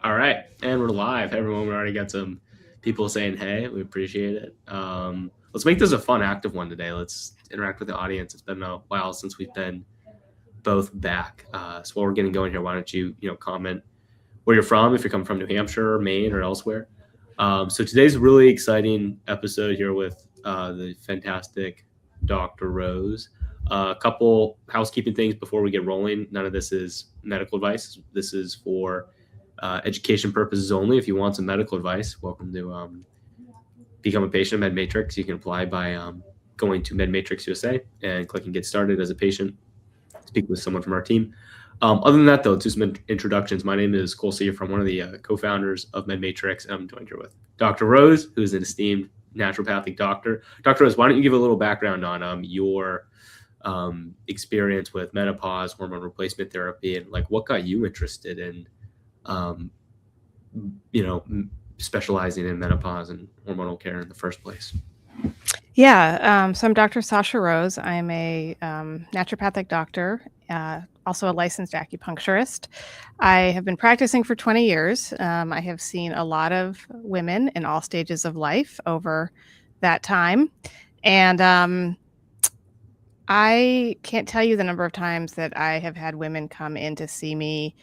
All right, and we're live. Hey, everyone, we already got some people saying hey. We appreciate it. Let's make this a fun, active one today. Let's interact with the audience. It's been a while since we've been both back. So while we're getting going here, why don't you comment where you're from, if you're coming from New Hampshire, Maine, or elsewhere. So today's a really exciting episode here with the fantastic Dr. Rose. A couple housekeeping things before we get rolling. None of this is medical advice. This is for education purposes only. If you want some medical advice, welcome to become a patient of MedMatrix. You can apply by going to MedMatrix USA and clicking Get Started as a patient. Speak with someone from our team. Other than that, though, to some introductions. My name is Cole Sear. I'm one of the co-founders of MedMatrix. I'm joined here with Dr. Rose, who is an esteemed naturopathic doctor. Dr. Rose, why don't you give a little background on your experience with menopause, hormone replacement therapy, and like what got you interested in specializing in menopause and hormonal care in the first place? Yeah, so I'm Dr. Sasha Rose. I'm a naturopathic doctor, also a licensed acupuncturist. I have been practicing for 20 years. I have seen a lot of women in all stages of life over that time. And I can't tell you the number of times that I have had women come in to see me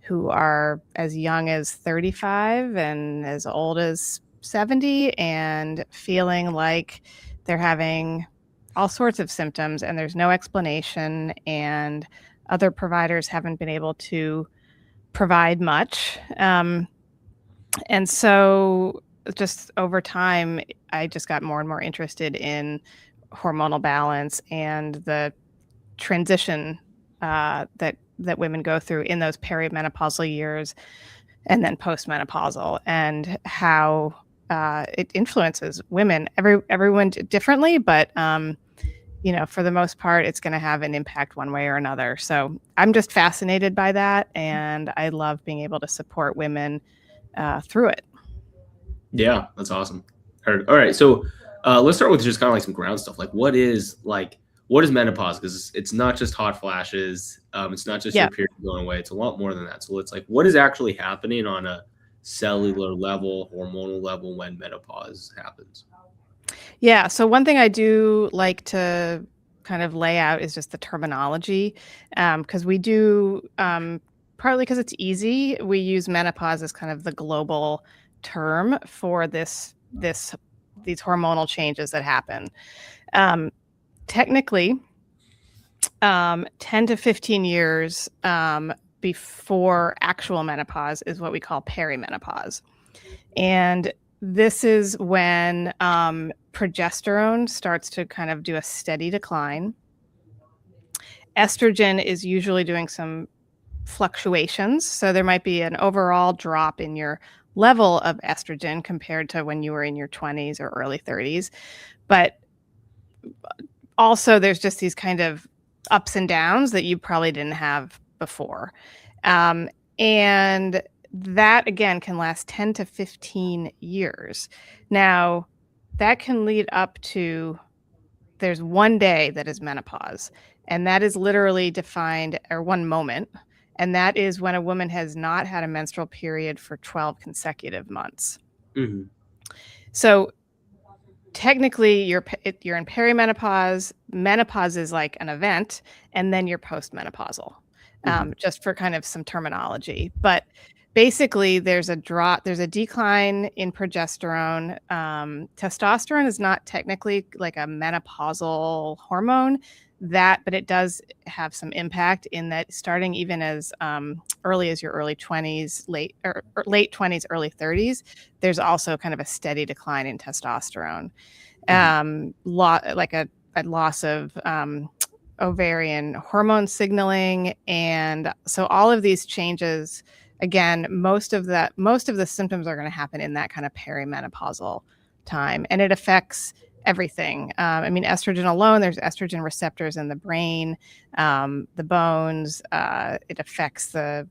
who are as young as 35 and as old as 70 and feeling like they're having all sorts of symptoms and there's no explanation, and other providers haven't been able to provide much. And so just over time, I just got more and more interested in hormonal balance and the transition that women go through in those perimenopausal years and then postmenopausal, and how it influences women, everyone differently, but for the most part, it's going to have an impact one way or another. So I'm just fascinated by that, and I love being able to support women through it. Yeah, that's awesome. All right, so let's start with just kind of like some ground stuff. Like, what is menopause? Because it's not just hot flashes. It's not just your period going away. It's a lot more than that. So it's like, what is actually happening on a cellular level, hormonal level when menopause happens? Yeah. So one thing I do like to kind of lay out is just the terminology, because we do, partly because it's easy, we use menopause as kind of the global term for these hormonal changes that happen. Technically, 10 to 15 years before actual menopause is what we call perimenopause. And this is when progesterone starts to kind of do a steady decline. Estrogen is usually doing some fluctuations. So there might be an overall drop in your level of estrogen compared to when you were in your 20s or early 30s. But also there's just these kind of ups and downs that you probably didn't have before. And that, again, can last 10 to 15 years. Now, that can lead up to, there's one day that is menopause, and that is literally defined, or one moment, and that is when a woman has not had a menstrual period for 12 consecutive months. Mm-hmm. So technically, you're in perimenopause. Menopause is like an event, and then you're postmenopausal, just for kind of some terminology. But basically, there's a decline in progesterone. Testosterone is not technically like a menopausal hormone, but it does have some impact in that, starting even as early as your early 20s, late 20s, early 30s, there's also kind of a steady decline in testosterone. Like a loss of ovarian hormone signaling. And so all of these changes, again, most of the symptoms are going to happen in that kind of perimenopausal time, and it affects everything. Estrogen alone, there's estrogen receptors in the brain, the bones. It affects the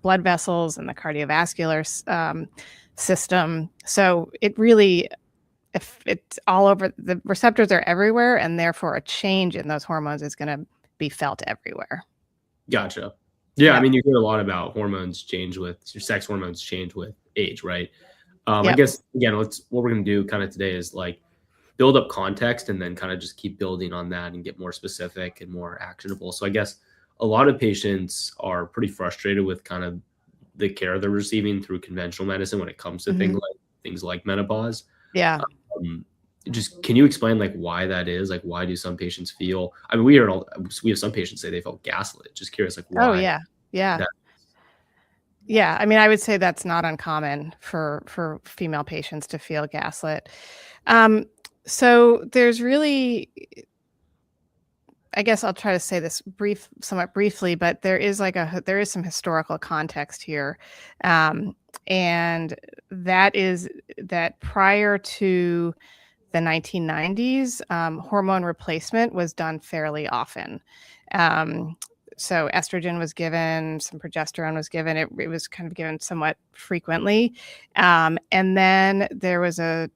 blood vessels and the cardiovascular system. So it really, if it's all over, the receptors are everywhere, and therefore a change in those hormones is going to be felt everywhere. Gotcha. Yeah, I Yep. mean, you hear a lot about hormones change with your sex hormones change with age, right? I Yep. guess again, what we're gonna do kind of today is like build up context and then kind of just keep building on that and get more specific and more actionable. So I guess a lot of patients are pretty frustrated with kind of the care they're receiving through conventional medicine when it comes to Hmm. things like menopause. Yeah. Um, just can you explain like why that is? Like why do some patients feel? I mean, we have some patients say they felt gaslit. Just curious, like Oh, why yeah. Yeah. that. Yeah. I mean, I would say that's not uncommon for female patients to feel gaslit. Um, so there's really, I guess I'll try to say this somewhat briefly, but there is some historical context here, um, and that is that prior to the 1990s, hormone replacement was done fairly often. Um, so estrogen was given, some progesterone was given. It was kind of given somewhat frequently, and then there was a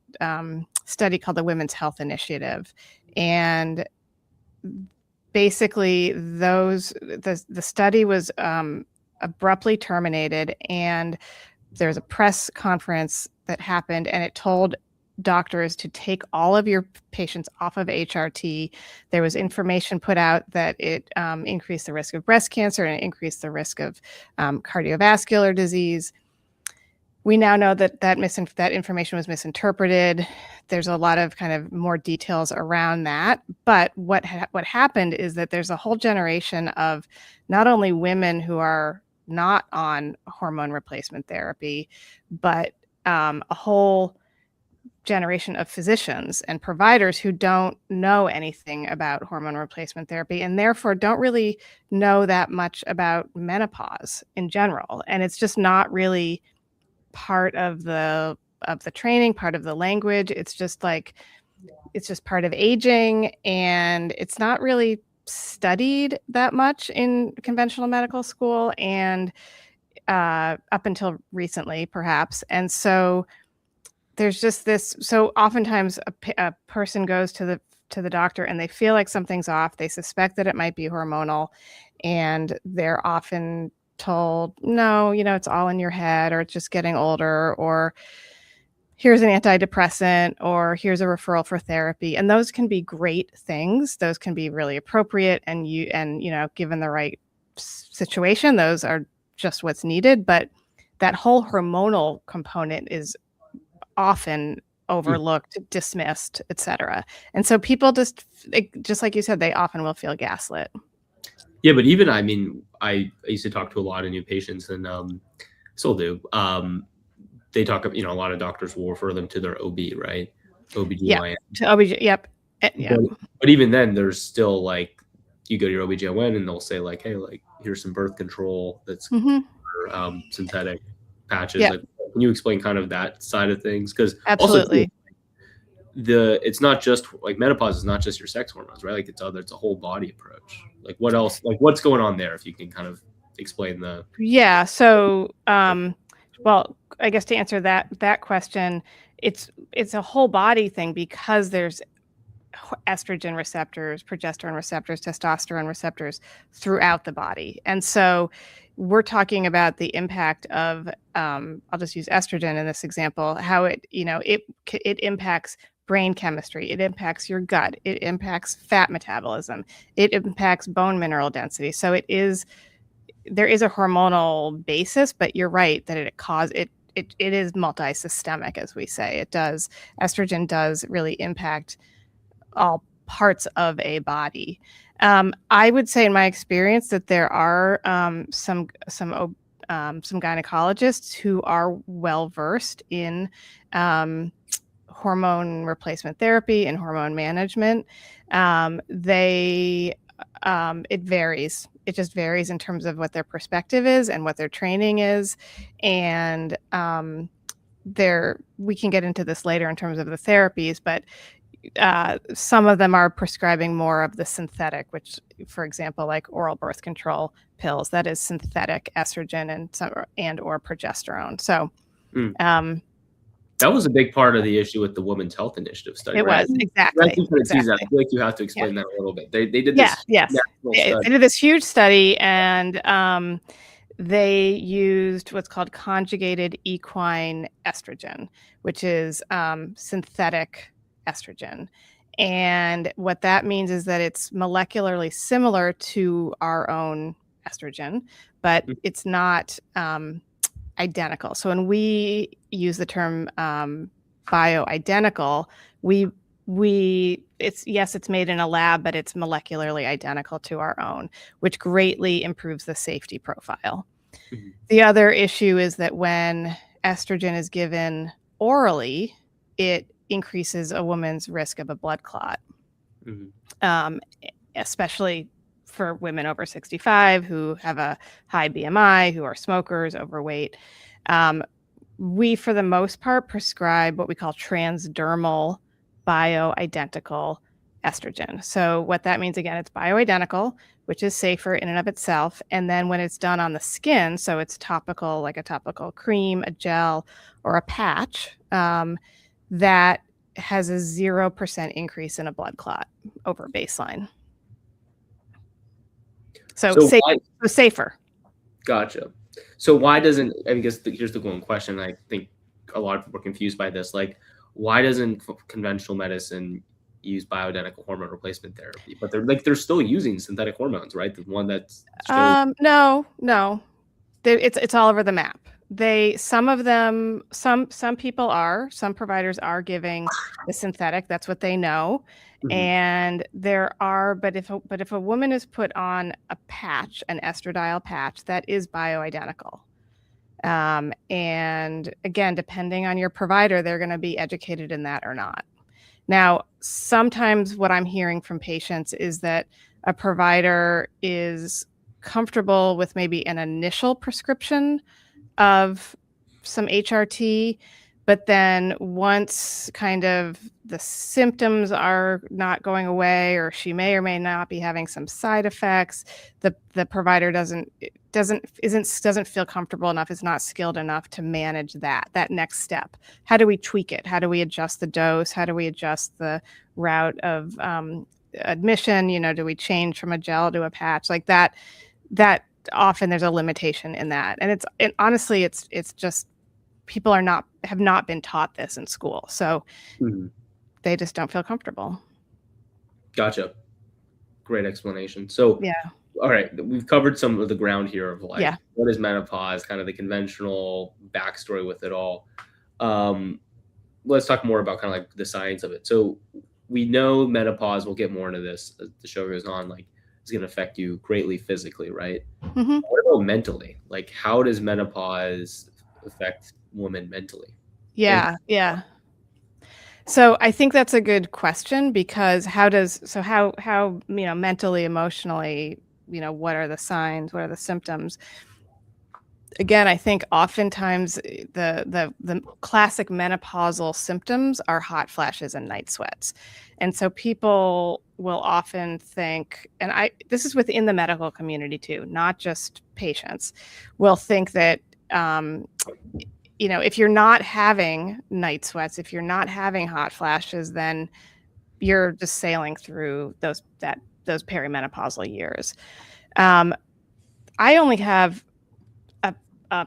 study called the Women's Health Initiative, and basically the study was abruptly terminated, and there was a press conference that happened, and it told doctors to take all of your patients off of HRT. There was information put out that it increased the risk of breast cancer and it increased the risk of cardiovascular disease. We now know that that information was misinterpreted. There's a lot of kind of more details around that. But what happened is that there's a whole generation of not only women who are not on hormone replacement therapy, but a whole generation of physicians and providers who don't know anything about hormone replacement therapy and therefore don't really know that much about menopause in general. And it's just not really part of the training, part of the language. It's just part of aging, and it's not really studied that much in conventional medical school, and up until recently, perhaps. And so there's just this. So oftentimes, a person goes to the doctor and they feel like something's off. They suspect that it might be hormonal, and they're often told, no, it's all in your head, or it's just getting older, or here's an antidepressant, or here's a referral for therapy. And those can be great things. Those can be really appropriate. And given the right situation, those are just what's needed. But that whole hormonal component is often overlooked, dismissed, etc. And so people just like you said, they often will feel gaslit. Yeah, but even I mean, I used to talk to a lot of new patients, and still do. They talk, a lot of doctors will refer them to their OB, right? Yeah. OBGYN. To OBG, yep. But, Yep. but even then, there's still like you go to your OBGYN and they'll say like, hey, like here's some birth control that's Hmm. synthetic patches. Yep. Like, can you explain kind of that side of things? Because also too, Absolutely. it's not just like menopause is not just your sex hormones, right? Like it's a whole body approach. Like what else? Like what's going on there? If you can kind of explain the. Yeah. So, well, I guess to answer that question, it's a whole body thing because there's estrogen receptors, progesterone receptors, testosterone receptors throughout the body, and so we're talking about the impact of. I'll just use estrogen in this example. How it impacts brain chemistry, it impacts your gut, it impacts fat metabolism, it impacts bone mineral density. So there is a hormonal basis, but you're right that it is multi-systemic, as we say. Estrogen does really impact all parts of a body. I would say in my experience that there are some gynecologists who are well versed in hormone replacement therapy and hormone management. They It varies. It just varies in terms of what their perspective is and what their training is, and we can get into this later in terms of the therapies, but some of them are prescribing more of the synthetic, which, for example, like oral birth control pills, that is synthetic estrogen and or progesterone. So, Hmm. um, That was a big part of the issue with the Women's Health Initiative study, It right? was, exactly, Tease that. I exactly. feel like you have to Yeah. explain that a little bit. They did Yeah, this yes. national They study. did this huge study, and they used what's called conjugated equine estrogen, which is synthetic estrogen. And what that means is that it's molecularly similar to our own estrogen, but Mhm, it's not identical. So when we use the term bioidentical, it's made in a lab, but it's molecularly identical to our own, which greatly improves the safety profile. mhm, The other issue is that when estrogen is given orally, it increases a woman's risk of a blood clot, mhm. um, especially for women over 65 who have a high BMI, who are smokers, overweight. Um, we, for the most part, prescribe what we call transdermal bioidentical estrogen. So what that means, again, it's bioidentical, which is safer in and of itself. And then when it's done on the skin, so it's topical, like a topical cream, a gel, or a patch, that has a 0% increase in a blood clot over baseline. So So why safer. Gotcha. So why doesn't, I guess here's the one question I think a lot of people are confused by this. Like, why doesn't conventional medicine use bioidentical hormone replacement therapy? But they're still using synthetic hormones, right? The one that's shows. No. It's all over the map. Some of them, some providers are giving the synthetic. That's what they know. Mhm, And but if a woman is put on a patch, an estradiol patch, that is bioidentical. And again, depending on your provider, they're going to be educated in that or not. Now, sometimes what I'm hearing from patients is that a provider is comfortable with maybe an initial prescription of some HRT, but then once kind of the symptoms are not going away, or she may or may not be having some side effects, the provider doesn't feel comfortable enough, is not skilled enough to manage that next step. How do we tweak it? How do we adjust the dose? How do we adjust the route of admission? Do we change from a gel to a patch? Like that often there's a limitation in that. And honestly, it's just people have not been taught this in school. So mhm. they just don't feel comfortable. Gotcha. Great explanation. So, Yeah. all right, we've covered some of the ground here of like Yeah. what is menopause, kind of the conventional backstory with it all. Um, let's talk more about kind of like the science of it. So we know menopause, we'll get more into this as the show goes on, like it's going to affect you greatly physically, right? Mm-hmm. What about mentally? Like, how does menopause affect women mentally? And Yeah. So I think that's a good question, because how mentally, emotionally, what are the signs? What are the symptoms? Again, I think oftentimes the classic menopausal symptoms are hot flashes and night sweats. And so people will often think, and this is within the medical community too, not just patients, will think that if you're not having night sweats, if you're not having hot flashes, then you're just sailing through those perimenopausal years. I only have a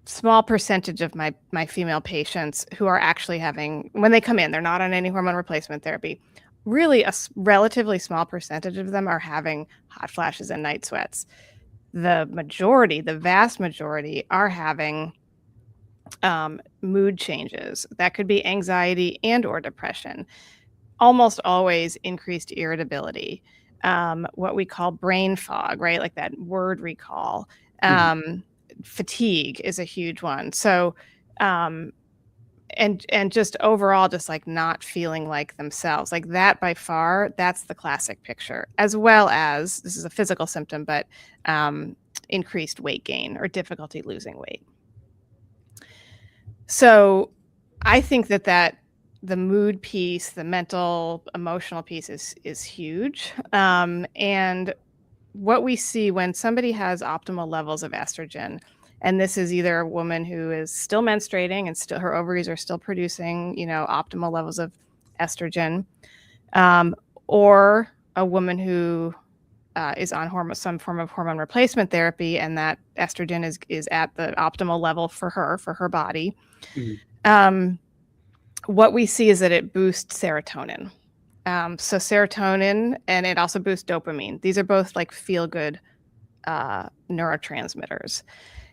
small percentage of my female patients who are actually having, when they come in, they're not on any hormone replacement therapy. Really, a relatively small percentage of them are having hot flashes and night sweats. The vast majority, are having mood changes. That could be anxiety and or depression. Almost always increased irritability, what we call brain fog, right? Like that word recall. Mhm. Fatigue is a huge one. So, and just overall, just like not feeling like themselves, like that by far, that's the classic picture, as well as, this is a physical symptom, but increased weight gain or difficulty losing weight. So I think that the mood piece, the mental, emotional piece is huge. And what we see when somebody has optimal levels of estrogen, And this is either a woman who is still menstruating and still her ovaries are still producing, optimal levels of estrogen, or a woman who is on some form of hormone replacement therapy, and that estrogen is at the optimal level for her body. Mhm. What we see is that it boosts serotonin. So serotonin, and it also boosts dopamine. These are both like feel-good neurotransmitters.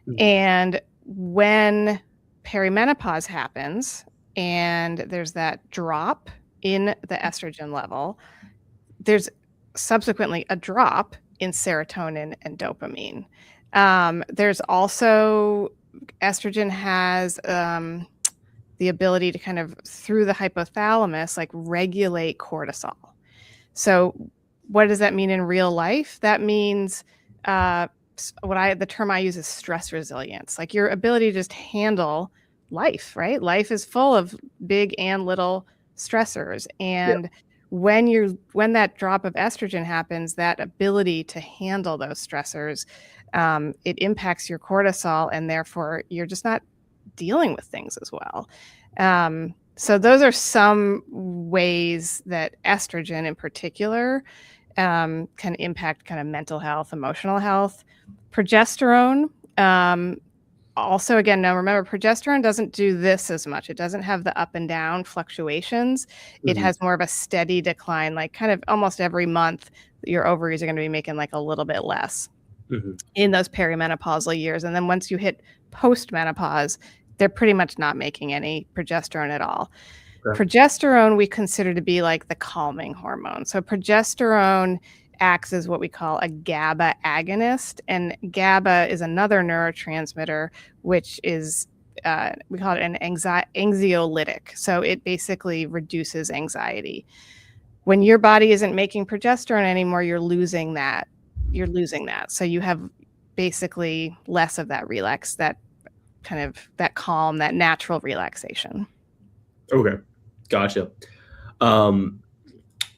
Mhm. And when perimenopause happens and there's that drop in the estrogen level, there's subsequently a drop in serotonin and dopamine. There's also estrogen has the ability to kind of through the hypothalamus like regulate cortisol. So what does that mean in real life? That means the term I use is stress resilience, like your ability to just handle life, right? Life is full of big and little stressors. Yeah. And when that drop of estrogen happens, that ability to handle those stressors, it impacts your cortisol, and therefore you're just not dealing with things as well. So those are some ways that estrogen in particular can impact kind of mental health, emotional health. Progesterone, also, again, now remember, progesterone doesn't do this as much. It doesn't have the up and down fluctuations. It Mhm. has more of a steady decline, like kind of almost every month, your ovaries are going to be making like a little bit less Mhm. in those perimenopausal years. And then once you hit postmenopause, they're pretty much not making any progesterone at all. Okay. Progesterone we consider to be like the calming hormone. So progesterone acts as what we call a GABA agonist, and GABA is another neurotransmitter, which is we call it an anxiolytic. So it basically reduces anxiety. When your body isn't making progesterone anymore, you're losing that. You're losing that. So you have basically less of that relax, that kind of that calm, that natural relaxation. Okay. Gotcha. Um,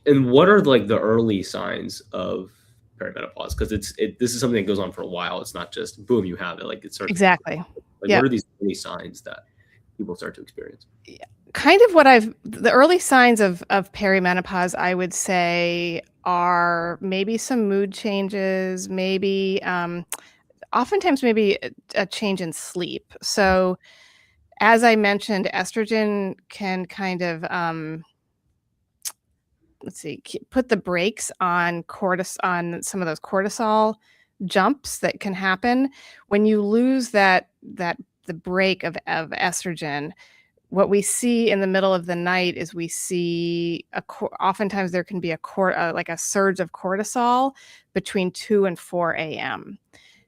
and what are like the early signs of perimenopause? Because this is something that goes on for a while. It's not just boom, you have it. Like it starts. Exactly. Like what Yep. are these early signs that people start to experience? Kind of the early signs of perimenopause, I would say, are maybe some mood changes, maybe oftentimes maybe a change in sleep. So as I mentioned, estrogen can kind of put the brakes on on some of those cortisol jumps that can happen when you lose the break of estrogen. What we see in the middle of the night is we see oftentimes there can be like a surge of cortisol between 2 and 4 a.m.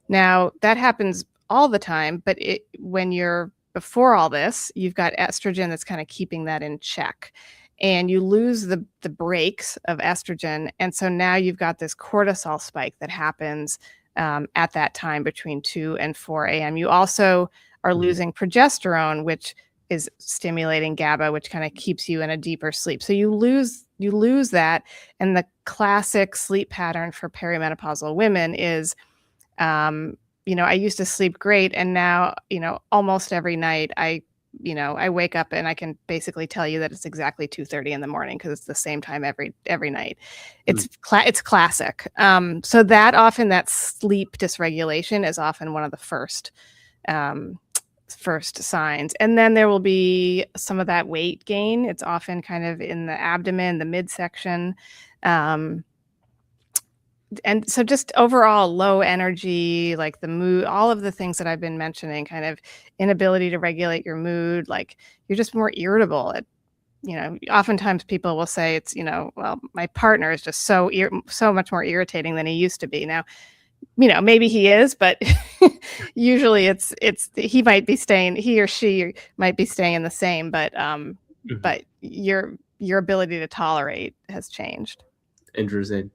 Now that happens all the time, but when you're before all this, you've got estrogen that's kind of keeping that in check, and you lose the brakes of estrogen, and so now you've got this cortisol spike that happens at that time between 2 and 4 a.m. You also are Mhm. losing progesterone, which is stimulating GABA, which kind of keeps you in a deeper sleep. So you lose that, and the classic sleep pattern for perimenopausal women is I used to sleep great, and now, almost every night I wake up and I can basically tell you that it's exactly 2:30 in the morning because it's the same time every night. Mhm. It's classic. So that sleep dysregulation is often one of the first signs. And then there will be some of that weight gain. It's often kind of in the abdomen, the midsection. Um, and so just overall low energy, like the mood, all of the things that I've been mentioning, kind of inability to regulate your mood, like you're just more irritable. Oftentimes people will say it's, well, my partner is just so much more irritating than he used to be. Now, maybe he is, but usually he or she might be staying the same, Mhm. but your ability to tolerate has changed. Interesting.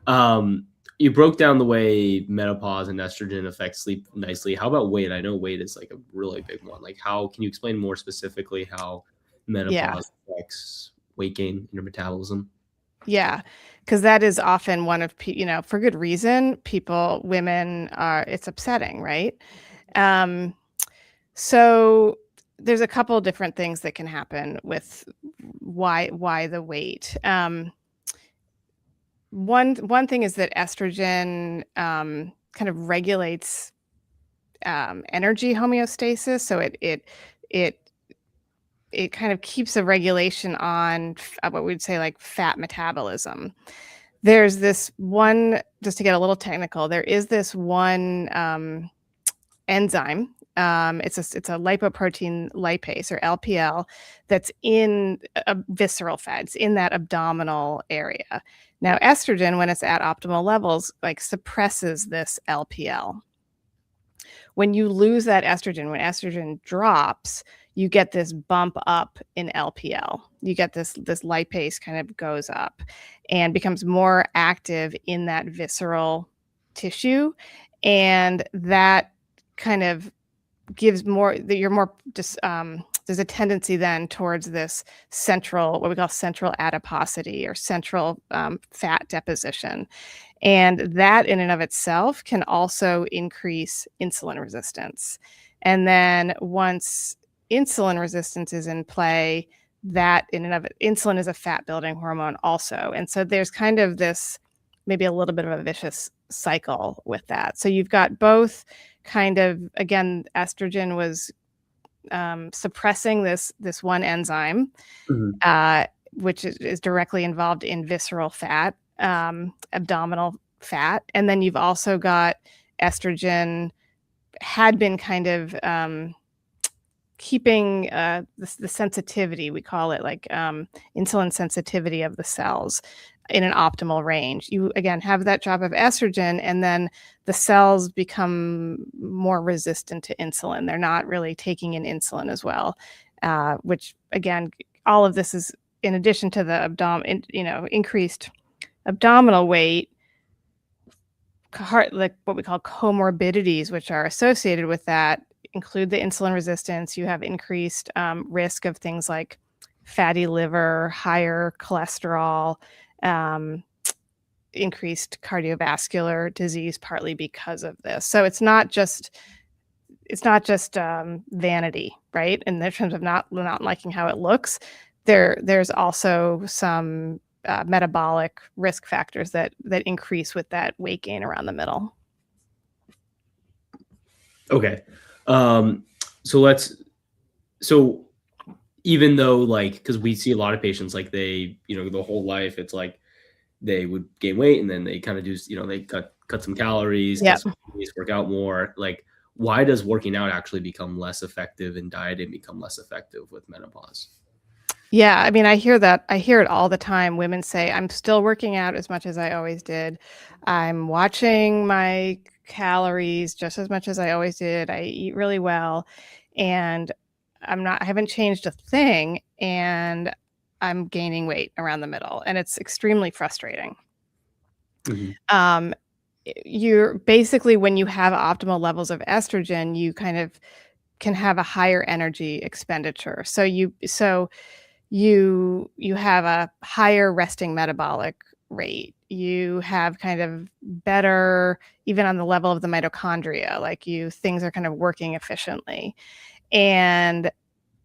Um, you broke down the way menopause and estrogen affect sleep nicely. How about weight? I know weight is like a really big one. Like, how can you explain more specifically how Yeah. menopause affects weight gain in your metabolism? Yeah, because that is often one of for good reason, women are it's upsetting, right? So there's a couple different things that can happen with why the weight. One thing is that estrogen kind of regulates energy homeostasis, so it it kind of keeps a regulation on what we'd say like fat metabolism. There's this one, just to get a little technical, there is this one enzyme. It's a lipoprotein lipase, or LPL, that's in a visceral fat. It's in that abdominal area. Now, estrogen, when it's at optimal levels, like suppresses this LPL. When you lose that estrogen, when estrogen drops, you get this bump up in LPL. You get this lipase kind of goes up and becomes more active in that visceral tissue, and that kind of gives more that you're more just there's a tendency then towards this central, what we call central adiposity, or central fat deposition. And that in and of itself can also increase insulin resistance. And then once insulin resistance is in play, that in and of it, insulin is a fat building hormone also. And so there's kind of this, maybe a little bit of a vicious cycle with that. So you've got both kind of, again, estrogen was suppressing this one enzyme, which is directly involved in visceral fat, abdominal fat. And then you've also got estrogen had been kind of keeping the sensitivity, we call it like insulin sensitivity of the cells, in an optimal range. You again have that drop of estrogen, and then the cells become more resistant to insulin. They're not really taking in insulin as well, which again, all of this is in addition to the increased abdominal weight, like what we call comorbidities, which are associated with that, include the insulin resistance. You have increased risk of things like fatty liver, higher cholesterol, increased cardiovascular disease, partly because of this. So it's not just vanity, right? In terms of not liking how it looks, there's also some metabolic risk factors that increase with that weight gain around the middle. Okay. So even though, like, because we see a lot of patients, like they, the whole life, it's like they would gain weight and then they kind of do, they cut some calories, Yep. work out more. Like, why does working out actually become less effective and dieting become less effective with menopause? Yeah, I mean, I hear it all the time. Women say, I'm still working out as much as I always did. I'm watching my calories just as much as I always did. I eat really well, and I haven't changed a thing, and I'm gaining weight around the middle, and it's extremely frustrating. You're basically, when you have optimal levels of estrogen, you kind of can have a higher energy expenditure. So you have a higher resting metabolic rate. You have kind of better, even on the level of the mitochondria, like things are kind of working efficiently. And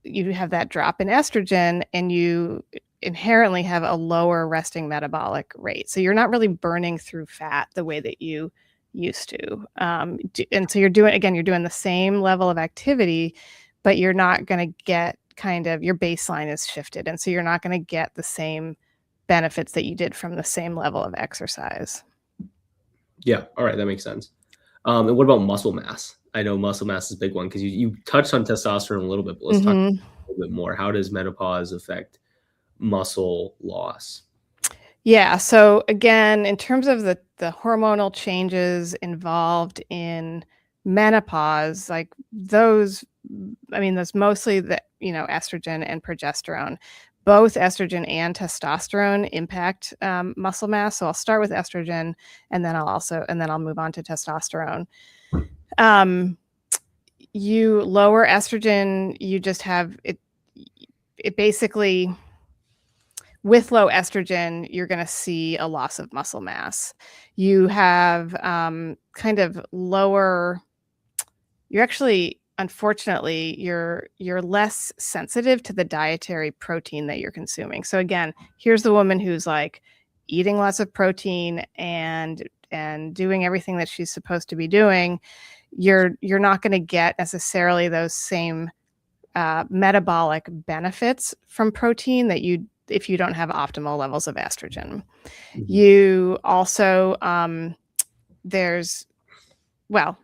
you have that drop in estrogen, and you inherently have a lower resting metabolic rate. So you're not really burning through fat the way that you used to. And so you're doing the same level of activity, but you're not going to get your baseline is shifted. And so you're not going to get the same benefits that you did from the same level of exercise. Yeah. All right. That makes sense. And what about muscle mass? I know muscle mass is a big one because you touched on testosterone a little bit, but let's talk a little bit more. How does menopause affect muscle loss? Yeah. So again, in terms of the hormonal changes involved in menopause, like those, I mean, that's mostly the, estrogen and progesterone. Both estrogen and testosterone impact muscle mass. So I'll start with estrogen, and then I'll move on to testosterone. You lower estrogen, you just have it. It basically, with low estrogen, you're going to see a loss of muscle mass. You have kind of lower you're actually, unfortunately, you're less sensitive to the dietary protein that you're consuming. So again, here's the woman who's like eating lots of protein and doing everything that she's supposed to be doing. You're not going to get necessarily those same metabolic benefits from protein that you if you don't have optimal levels of estrogen. Mhm. You also there's well,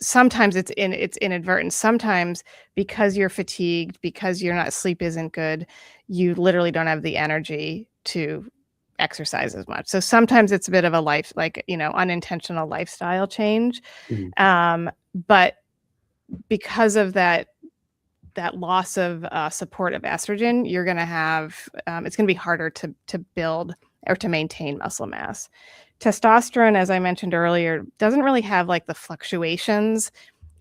sometimes it's inadvertent. Sometimes because you're fatigued, because you're not sleep isn't good, you literally don't have the energy to exercise as much. So sometimes it's a bit of a life, like, unintentional lifestyle change. Mhm. But because of that loss of support of estrogen, you're going to have it's going to be harder to build or to maintain muscle mass. Testosterone, as I mentioned earlier, doesn't really have like the fluctuations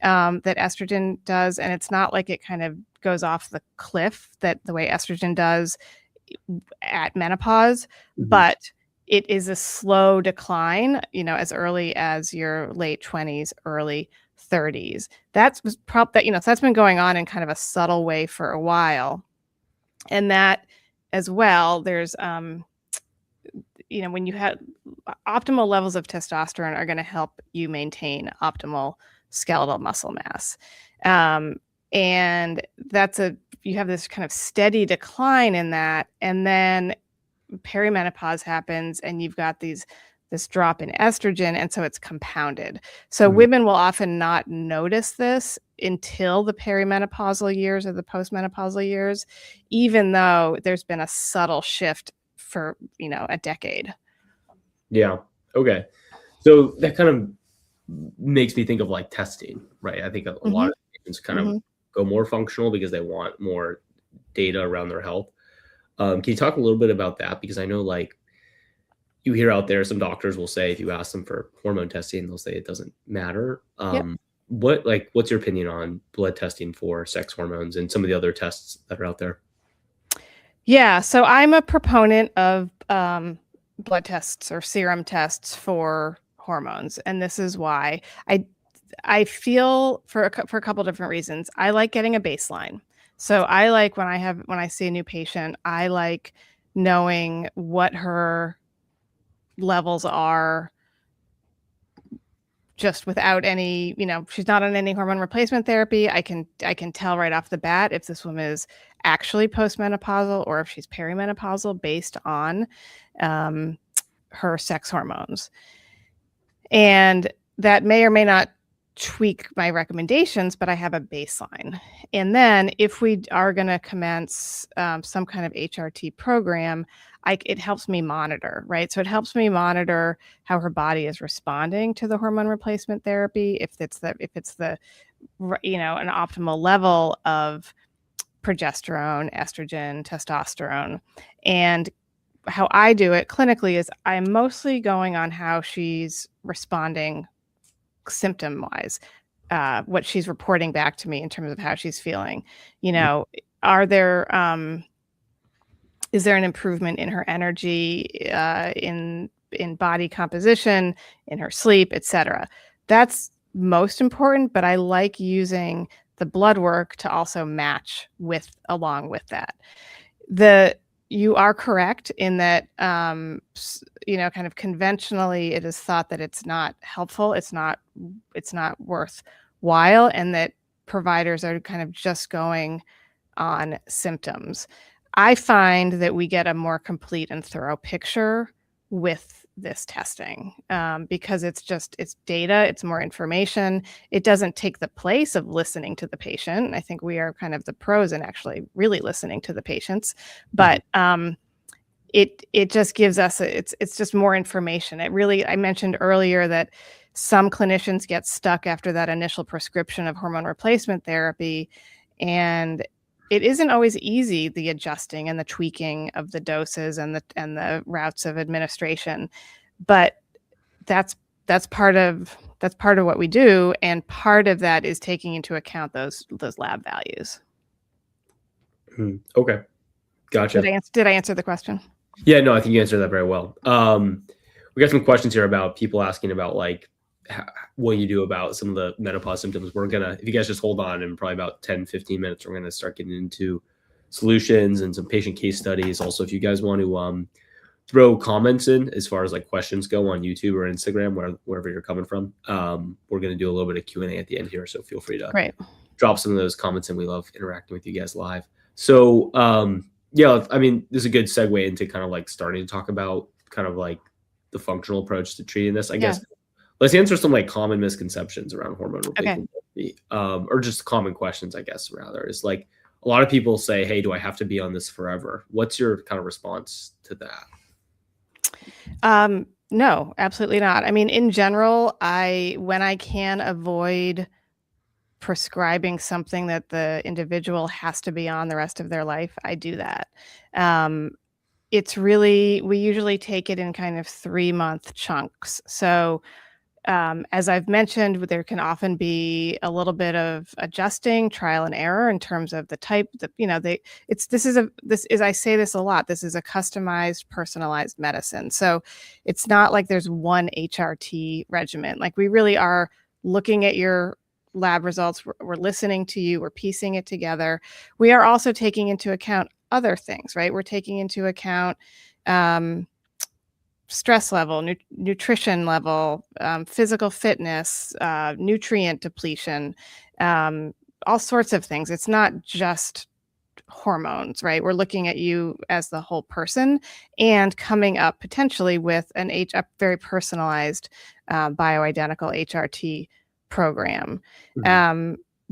that estrogen does, and it's not like it kind of goes off the cliff that the way estrogen does at menopause, Mhm. but it is a slow decline, as early as your late 20s, early 30s. That's been going on in kind of a subtle way for a while. And that as well, there's when you have optimal levels of testosterone are going to help you maintain optimal skeletal muscle mass. And you have this kind of steady decline in that. And then perimenopause happens and you've got this drop in estrogen, and so it's compounded. So Mhm. women will often not notice this until the perimenopausal years or the postmenopausal years, even though there's been a subtle shift for a decade. Yeah. Okay. So that kind of makes me think of like testing, right? I think a lot Hmm. of patients kind of Hmm. go more functional because they want more data around their health. Can you talk a little bit about that? Because I know like you hear out there, some doctors will say if you ask them for hormone testing, they'll say it doesn't matter. Yep. What's your opinion on blood testing for sex hormones and some of the other tests that are out there? Yeah, so I'm a proponent of blood tests or serum tests for hormones, and this is why I feel for a couple different reasons. I like getting a baseline. So I like when I see a new patient, I like knowing what her levels are just without any, she's not on any hormone replacement therapy. I can tell right off the bat if this woman is actually postmenopausal or if she's perimenopausal based on um, her sex hormones. And that may or may not tweak my recommendations, but I have a baseline. And then if we are going to commence some kind of HRT program, it helps me monitor, right? So it helps me monitor how her body is responding to the hormone replacement therapy, if it's the an optimal level of progesterone, estrogen, testosterone. And how I do it clinically is I'm mostly going on how she's responding symptom wise, what she's reporting back to me in terms of how she's feeling. Are there is there an improvement in her energy, in body composition, in her sleep, etc.? That's most important, but I like using the blood work to also match along with that. You are correct in that, kind of conventionally, it is thought that it's not helpful, it's not worthwhile, and that providers are kind of just going on symptoms. I find that we get a more complete and thorough picture with this testing, because it's data, it's more information. It doesn't take the place of listening to the patient. I think we are kind of the pros in actually really listening to the patients, Mhm. but it just gives us it's just more information. I mentioned earlier that some clinicians get stuck after that initial prescription of hormone replacement therapy, and it isn't always easy, the adjusting and the tweaking of the doses and the routes of administration. But that's part of what we do, and part of that is taking into account those lab values. Okay, gotcha. Did I answer the question? Yeah, no, I think you answered that very well. We got some questions here about people asking about like what you do about some of the menopause symptoms. We're gonna, if you guys just hold on, in probably about 10-15 minutes, we're gonna start getting into solutions and some patient case studies. Also, if you guys want to throw comments in as far as like questions go on YouTube or Instagram, wherever you're coming from, we're gonna do a little bit of Q&A at the end here, so feel free to drop some of those comments, and we love interacting with you guys live. So yeah, I mean, this is a good segue into kind of like starting to talk about kind of like the functional approach to treating this, I guess. Let's answer some like common misconceptions around hormone replacement therapy, or just common questions, I guess, rather. Is like, a lot of people say, hey, do I have to be on this forever? What's your kind of response to that? No, absolutely not. I mean, in general, when I can avoid prescribing something that the individual has to be on the rest of their life, I do that. It's really, we usually take it in kind of 3-month chunks. So as I've mentioned, there can often be a little bit of adjusting, trial and error in terms of the type that, I say this a lot, this is a customized, personalized medicine. So it's not like there's one HRT regimen. Like, we really are looking at your lab results. We're listening to you. We're piecing it together. We are also taking into account other things, right? We're taking into account stress level, nutrition level, physical fitness, nutrient depletion, all sorts of things. It's not just hormones, right? We're looking at you as the whole person and coming up potentially with a very personalized bioidentical HRT program.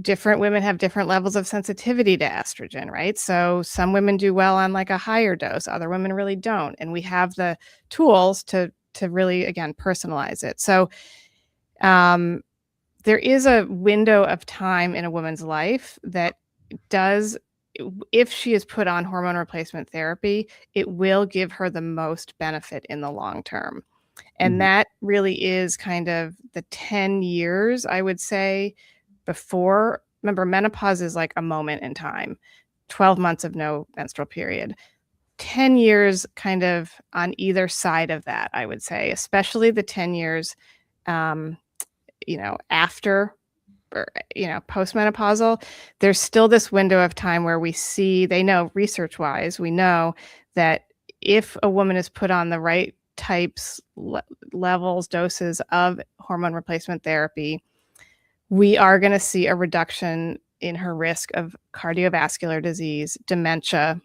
Different women have different levels of sensitivity to estrogen, right? So some women do well on like a higher dose, other women really don't. And we have the tools to really, again, personalize it. So there is a window of time in a woman's life that does, if she is put on hormone replacement therapy, it will give her the most benefit in the long term. And that really is kind of the 10 years, I would say, before. Remember, menopause is like a moment in time, 12 months of no menstrual period, 10 years kind of on either side of that, I would say, especially the 10 years, after, or, postmenopausal. There's still this window of time where they know research wise, we know that if a woman is put on the right types, levels, doses of hormone replacement therapy, we are going to see a reduction in her risk of cardiovascular disease, dementia.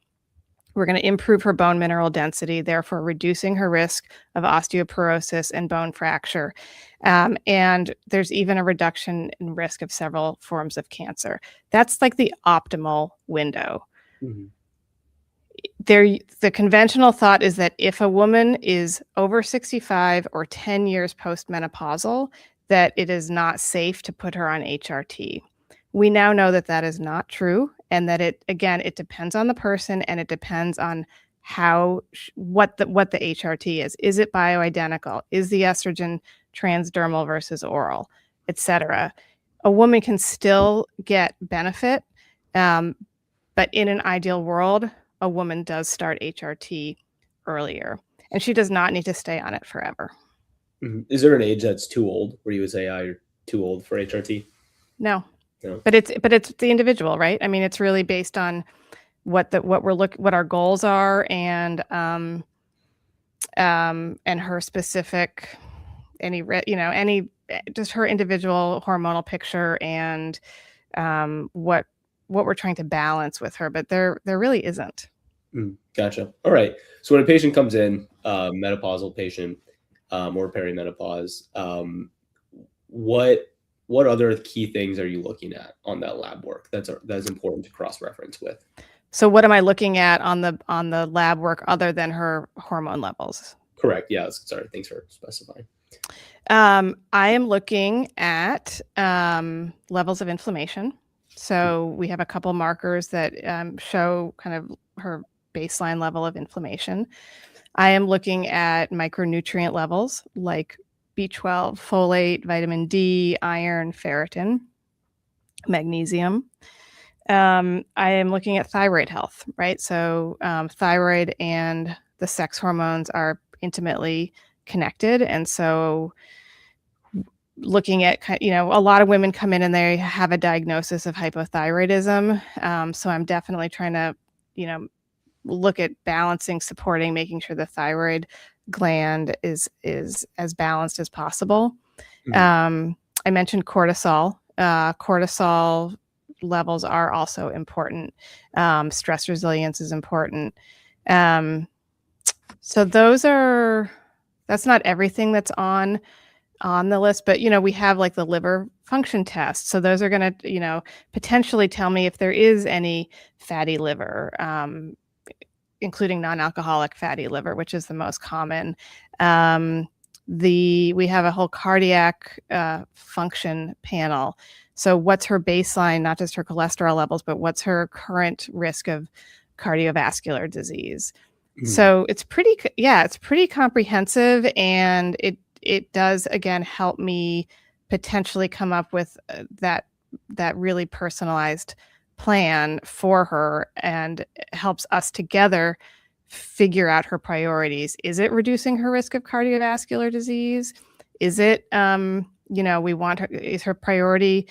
We're going to improve her bone mineral density, therefore reducing her risk of osteoporosis and bone fracture. And there's even a reduction in risk of several forms of cancer. That's like the optimal window. The conventional thought is that if a woman is over 65 or 10 years postmenopausal, that it is not safe to put her on HRT. We now know that that is not true, and that it depends on the person, and it depends on what the HRT is. Is it bioidentical? Is the estrogen transdermal versus oral, etc.? A woman can still get benefit, but in an ideal world, a woman does start HRT earlier, and she does not need to stay on it forever. Is there an age that's too old where you would say, you're too old for HRT? No. But it's the individual, right? I mean, it's really based on what our goals are, and her specific, just her individual hormonal picture, and what we're trying to balance with her. But there really isn't. Gotcha. All right. So when a patient comes in, menopausal patient, or perimenopause, what other key things are you looking at on that lab work that's important to cross-reference with? So what am I looking at on the lab work other than her hormone levels? Correct. Yeah. Sorry. Thanks for specifying. I am looking at levels of inflammation. So we have a couple markers that show kind of her baseline level of inflammation. I am looking at micronutrient levels like B12, folate, vitamin D, iron, ferritin, magnesium. I am looking at thyroid health, right? So thyroid and the sex hormones are intimately connected. And so looking at, a lot of women come in and they have a diagnosis of hypothyroidism. So I'm definitely trying to, look at balancing, supporting, making sure the thyroid gland is as balanced as possible. Mhm. I mentioned cortisol. Cortisol levels are also important. Stress resilience is important. So that's not everything that's on the list, but we have like the liver function test. So those are going to, potentially tell me if there is any fatty liver, including non-alcoholic fatty liver, which is the most common. We have a whole cardiac function panel. So what's her baseline, not just her cholesterol levels, but what's her current risk of cardiovascular disease? Mhm. So it's pretty comprehensive, and it does again help me potentially come up with that really personalized plan for her, and helps us together figure out her priorities. Is it reducing her risk of cardiovascular disease? Is it we want her, is her priority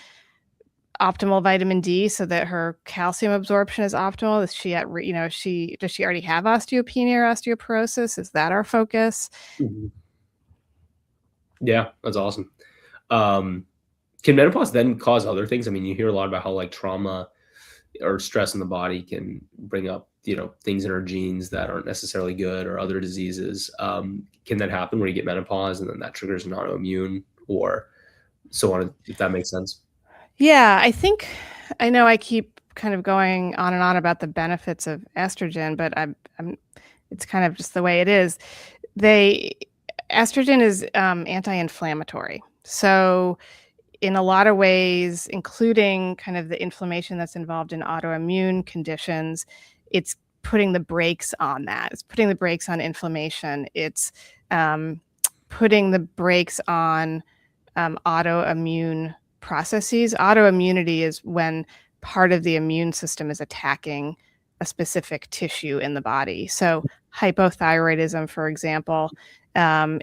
optimal vitamin D so that her calcium absorption is optimal? Is she at, does she already have osteopenia or osteoporosis? Is that our focus? Mhm. Yeah, that's awesome. Um, can menopause then cause other things? I mean, you hear a lot about how like trauma or stress in the body can bring up, things in our genes that aren't necessarily good or other diseases. Can that happen when you get menopause and then that triggers an autoimmune or so on, if that makes sense? Yeah, I know I keep kind of going on and on about the benefits of estrogen, but I'm it's kind of just the way it is. They Estrogen is anti-inflammatory. So in a lot of ways, including kind of the inflammation that's involved in autoimmune conditions, it's putting the brakes on that. It's putting the brakes on inflammation. It's um, putting the brakes on autoimmune processes. Autoimmunity is when part of the immune system is attacking a specific tissue in the body. So hypothyroidism, for example,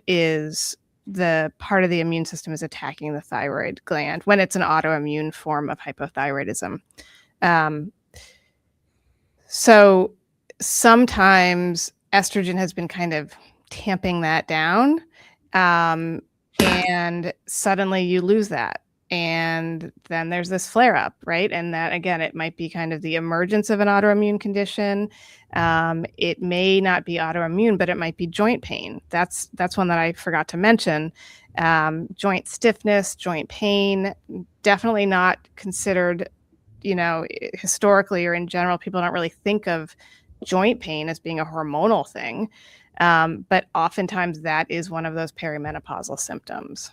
is the part of the immune system is attacking the thyroid gland when it's an autoimmune form of hypothyroidism. Um, so sometimes estrogen has been kind of tamping that down, um, and suddenly you lose that. And then there's this flare up, right? And that, again, it might be kind of the emergence of an autoimmune condition. It may not be autoimmune, but it might be joint pain. That's one that I forgot to mention. Joint stiffness, joint pain, definitely not considered, historically or in general, people don't really think of joint pain as being a hormonal thing. But oftentimes that is one of those perimenopausal symptoms,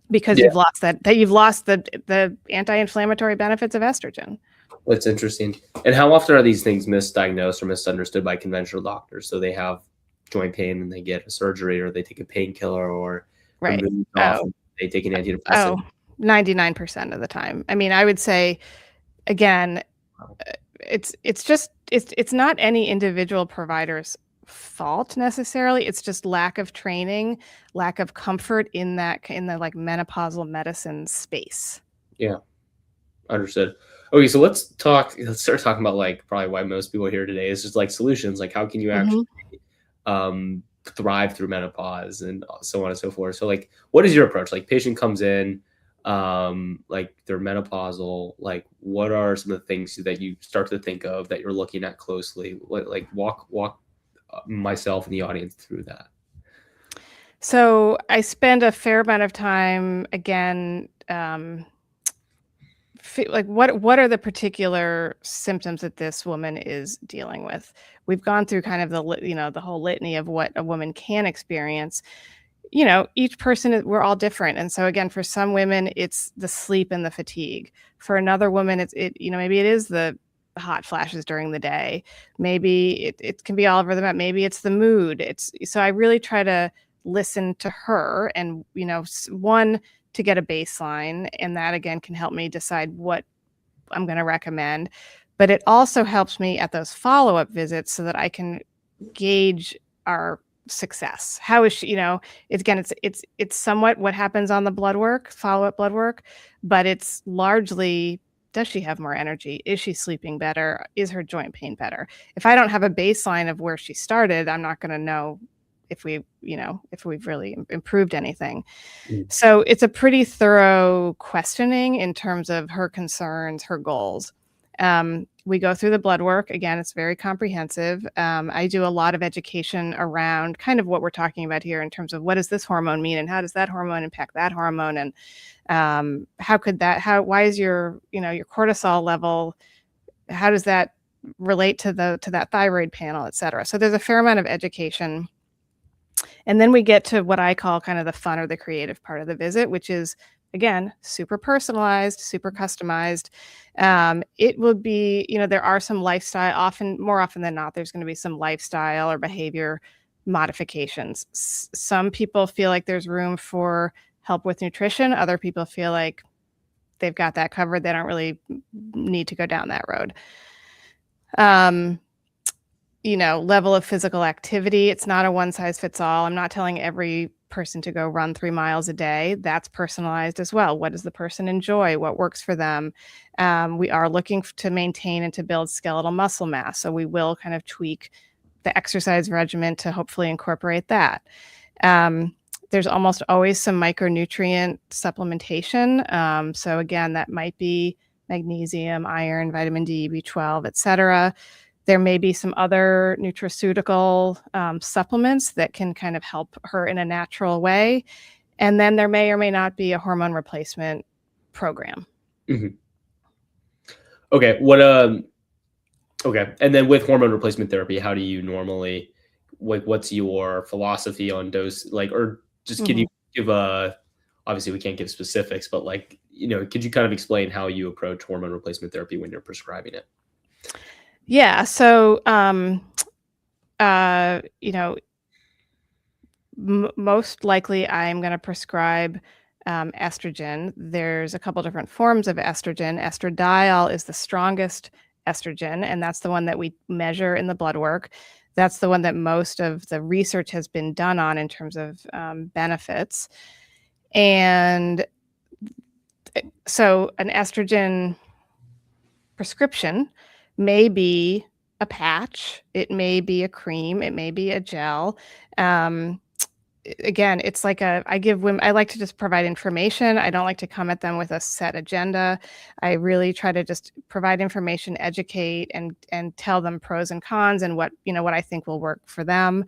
because Yeah, you've lost the anti-inflammatory benefits of estrogen. that's interesting. And how often are these things misdiagnosed or misunderstood by conventional doctors? So they have joint pain and they get a surgery or they take a painkiller or they're Right. moved off Oh, and they take an oh, antidepressant. 99% of the time. I mean, I would say, again, it's not any individual provider's fault necessarily. It's just lack of training, lack of comfort in the like menopausal medicine space. Yeah, understood. Okay, so let's start talking about like probably why most people here today is just like solutions. Like how can you actually Mhm. thrive through menopause and so on and so forth. So like what is your approach? Like patient comes in, like they're menopausal, like what are some of the things that you start to think of that you're looking at closely? What, like walk myself and the audience through that. So I spend a fair amount of time, again, like what are the particular symptoms that this woman is dealing with? We've gone through kind of the whole litany of what a woman can experience. Each person we're all different, and so again, for some women it's the sleep and the fatigue. For another woman, maybe it is the hot flashes during the day. Maybe it can be all over the map. Maybe it's the mood. It's So I really try to listen to her, and one, to get a baseline, and that again can help me decide what I'm going to recommend. But it also helps me at those follow-up visits so that I can gauge our success? How is she, it's somewhat what happens on the blood work, follow-up blood work, but it's largely, does she have more energy? Is she sleeping better? Is her joint pain better? If I don't have a baseline of where she started, I'm not going to know if we've really improved anything. So it's a pretty thorough questioning in terms of her concerns, her goals. We go through the blood work. Again, it's very comprehensive. I do a lot of education around kind of what we're talking about here in terms of what does this hormone mean and how does that hormone impact that hormone, and why is your cortisol level, how does that relate to that thyroid panel, et cetera. So there's a fair amount of education. And then we get to what I call kind of the fun or the creative part of the visit, which is, again, super personalized, super customized. It will be, there are some lifestyle, more often than not, there's going to be some lifestyle or behavior modifications. Some people feel like there's room for help with nutrition. Other people feel like they've got that covered. They don't really need to go down that road. Level of physical activity. It's not a one size fits all. I'm not telling every person to go run 3 miles a day. That's personalized as well. What does the person enjoy? What works for them? We are looking to maintain and to build skeletal muscle mass. So we will kind of tweak the exercise regimen to hopefully incorporate that. There's almost always some micronutrient supplementation. So again, that might be magnesium, iron, vitamin D, B12, et cetera. There may be some other nutraceutical supplements that can kind of help her in a natural way. And then there may or may not be a hormone replacement program. Mm-hmm. Okay. Okay. And then with hormone replacement therapy, how do you normally, what's your philosophy on dose? Or just can you give obviously we can't give specifics, but could you kind of explain how you approach hormone replacement therapy when you're prescribing it? Yeah. So, most likely I'm going to prescribe estrogen. There's a couple different forms of estrogen. Estradiol is the strongest estrogen, and that's the one that we measure in the blood work. That's the one that most of the research has been done on in terms of benefits. And so an estrogen prescription may be a patch, it may be a cream, it may be a gel. Again, it's like I give women, I like to just provide information. I don't like to come at them with a set agenda. I really try to just provide information, educate, and tell them pros and cons and what I think will work for them.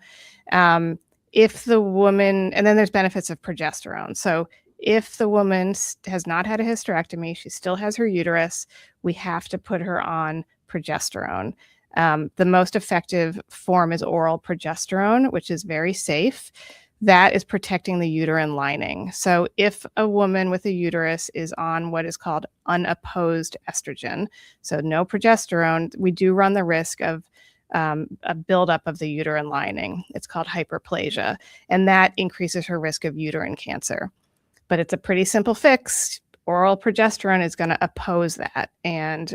If the woman, and then there's benefits of progesterone. So if the woman has not had a hysterectomy, she still has her uterus, we have to put her on progesterone. The most effective form is oral progesterone, which is very safe. That is protecting the uterine lining. So if a woman with a uterus is on what is called unopposed estrogen, so no progesterone, we do run the risk of a buildup of the uterine lining. It's called hyperplasia, and that increases her risk of uterine cancer. But it's a pretty simple fix. Oral progesterone is going to oppose that and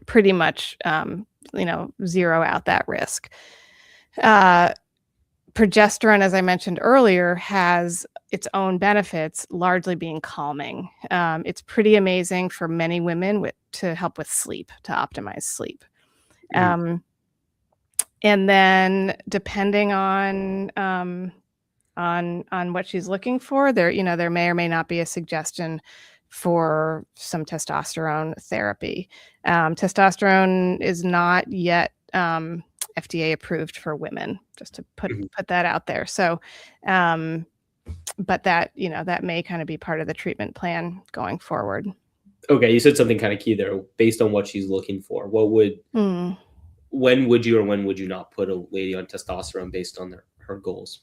pretty much, zero out that risk. Progesterone, as I mentioned earlier, has its own benefits, largely being calming. It's pretty amazing for many women to help with sleep, to optimize sleep. And then depending on what she's looking for, there may or may not be a suggestion for some testosterone therapy. Testosterone is not yet FDA approved for women, just to put that out there. So, but that may kind of be part of the treatment plan going forward. Okay, you said something kind of key there. Based on what she's looking for, when would you or when would you not put a lady on testosterone based on her goals?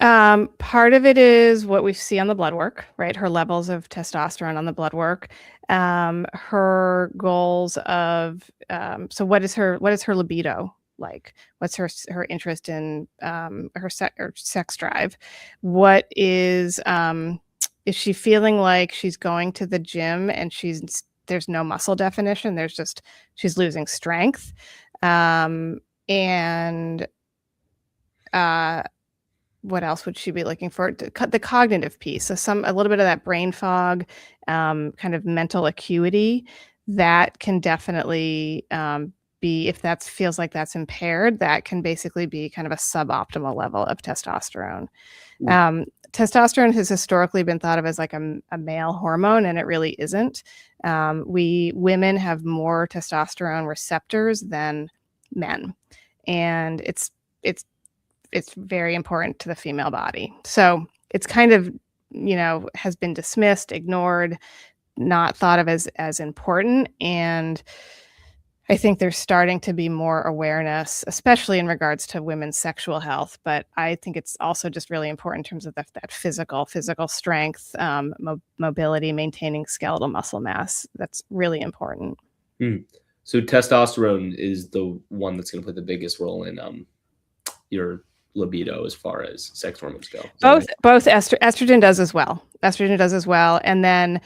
Part of it is what we see on the blood work, right? Her levels of testosterone on the blood work, her goals of, so what is her libido like? What's her interest in, her sex drive? What is she feeling like she's going to the gym and there's no muscle definition. She's losing strength. And What else would she be looking for? The cognitive piece. So a little bit of that brain fog, kind of mental acuity that can definitely be, if that feels like that's impaired, that can basically be kind of a suboptimal level of testosterone. Testosterone has historically been thought of as like a male hormone, and it really isn't. Women have more testosterone receptors than men, and it's very important to the female body. So it's kind of, has been dismissed, ignored, not thought of as important. And I think there's starting to be more awareness, especially in regards to women's sexual health. But I think it's also just really important in terms of that physical strength, mobility, maintaining skeletal muscle mass. That's really important. So testosterone is the one that's going to play the biggest role in your libido as far as sex hormones go. Both estrogen does as well. And then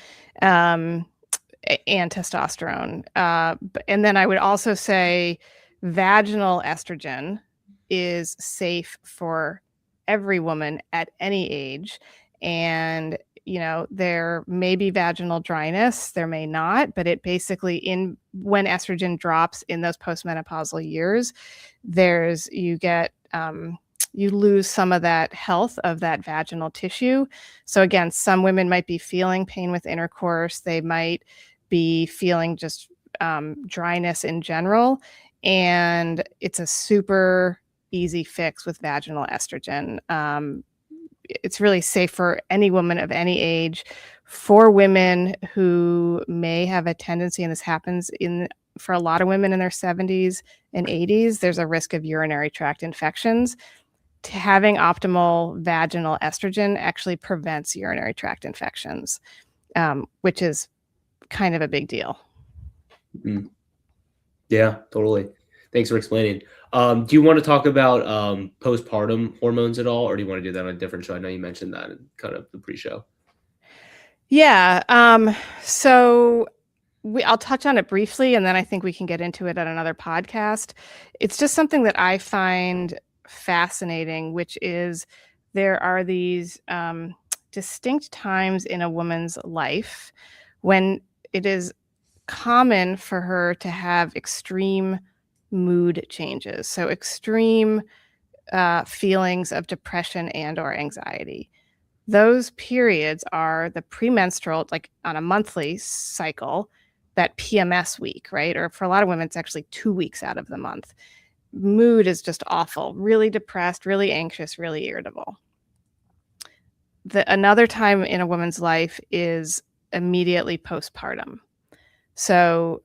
and testosterone. And then I would also say vaginal estrogen is safe for every woman at any age. And, there may be vaginal dryness, there may not, but it basically when estrogen drops in those postmenopausal years, you lose some of that health of that vaginal tissue. So again, some women might be feeling pain with intercourse. They might be feeling just dryness in general. And it's a super easy fix with vaginal estrogen. It's really safe for any woman of any age. For women who may have a tendency, and this happens for a lot of women in their 70s and 80s, there's a risk of urinary tract infections. Having optimal vaginal estrogen actually prevents urinary tract infections, which is kind of a big deal. Yeah, totally. Thanks for explaining. Do you want to talk about postpartum hormones at all, or do you want to do that on a different show? I know you mentioned that in kind of the pre-show. Yeah. So I'll touch on it briefly, and then I think we can get into it at another podcast. It's just something that I find fascinating, which is there are these distinct times in a woman's life when it is common for her to have extreme mood changes. So extreme feelings of depression and or anxiety. Those periods are the premenstrual, like on a monthly cycle, that PMS week, right? Or for a lot of women, it's actually 2 weeks out of the month. Mood is just awful, really depressed, really anxious, really irritable. Another time in a woman's life is immediately postpartum. So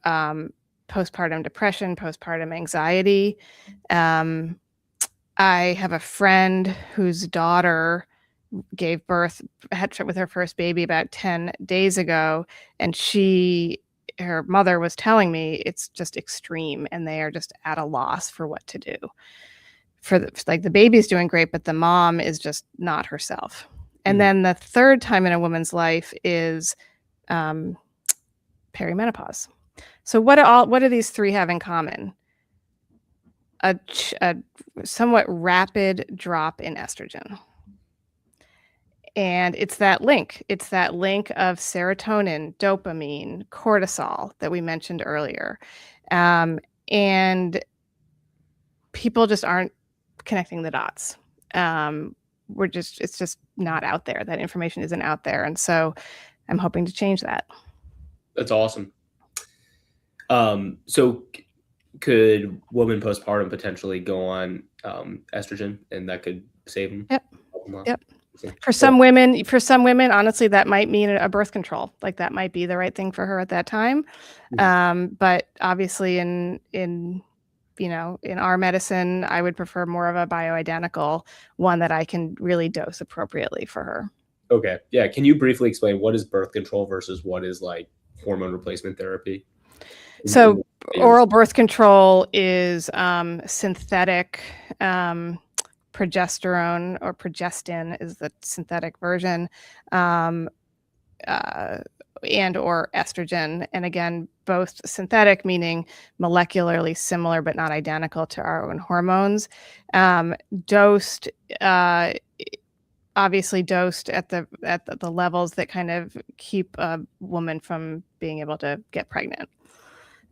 postpartum depression, postpartum anxiety. I have a friend whose daughter gave birth, with her first baby about 10 days ago, and her mother was telling me it's just extreme, and they are just at a loss for what to do. The baby's doing great, but the mom is just not herself. And then the third time in a woman's life is perimenopause. So what do these three have in common? A somewhat rapid drop in estrogen. And it's that link of serotonin, dopamine, cortisol that we mentioned earlier. And people just aren't connecting the dots. It's just not out there. That information isn't out there. And so I'm hoping to change that. That's awesome. So could women postpartum potentially go on estrogen, and that could save them? Yep. For some women, honestly, that might mean a birth control. Like that might be the right thing for her at that time. But obviously in our medicine, I would prefer more of a bioidentical one that I can really dose appropriately for her. Okay. Yeah. Can you briefly explain what is birth control versus what is like hormone replacement therapy? So oral birth control is synthetic progesterone, or progestin is the synthetic version, and or estrogen. And again, both synthetic, meaning molecularly similar but not identical to our own hormones, dosed, obviously dosed at the levels that kind of keep a woman from being able to get pregnant.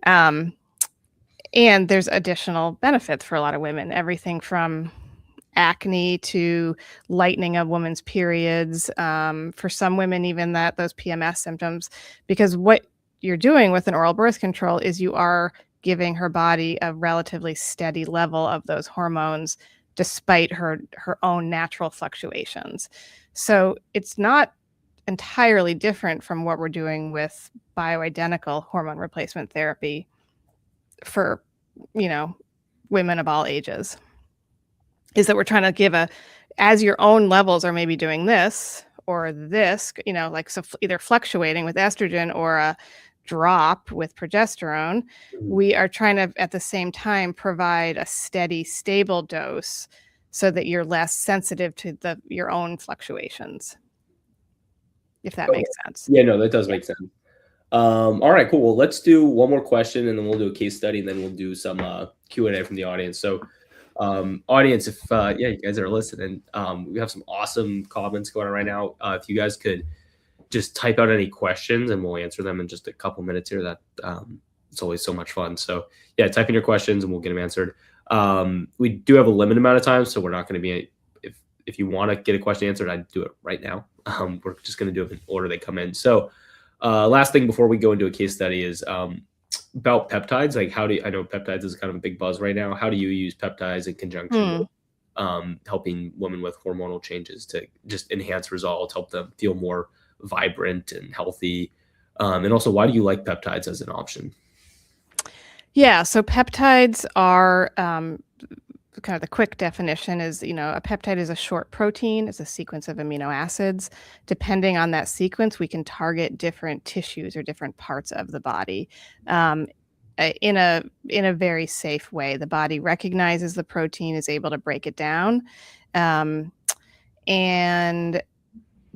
And there's additional benefits for a lot of women, everything from acne to lightening a woman's periods, for some women, even those PMS symptoms, because what you're doing with an oral birth control is you are giving her body a relatively steady level of those hormones despite her own natural fluctuations. So it's not entirely different from what we're doing with bioidentical hormone replacement therapy for, women of all ages, is that we're trying to give as your own levels are maybe doing this or this, like, so either fluctuating with estrogen or a drop with progesterone, we are trying to at the same time provide a steady, stable dose so that you're less sensitive to your own fluctuations, if that makes sense. Yeah, no, that does make sense. All right, cool. Well, let's do one more question and then we'll do a case study and then we'll do some Q&A from the audience. So audience, if you guys are listening, we have some awesome comments going on right now. If you guys could just type out any questions and we'll answer them in just a couple minutes here. That it's always so much fun. So yeah, type in your questions and we'll get them answered. We do have a limited amount of time, so we're not going to be, if you want to get a question answered, I'd do it right now. We're just going to do it in order they come in. So last thing before we go into a case study is about peptides. Like, I know peptides is kind of a big buzz right now. How do you use peptides in conjunction with helping women with hormonal changes to just enhance results, help them feel more vibrant and healthy? And also, why do you like peptides as an option? Yeah, so peptides are kind of the quick definition is, a peptide is a short protein. It's a sequence of amino acids. Depending on that sequence, we can target different tissues or different parts of the body in a very safe way. The body recognizes the protein, is able to break it down, and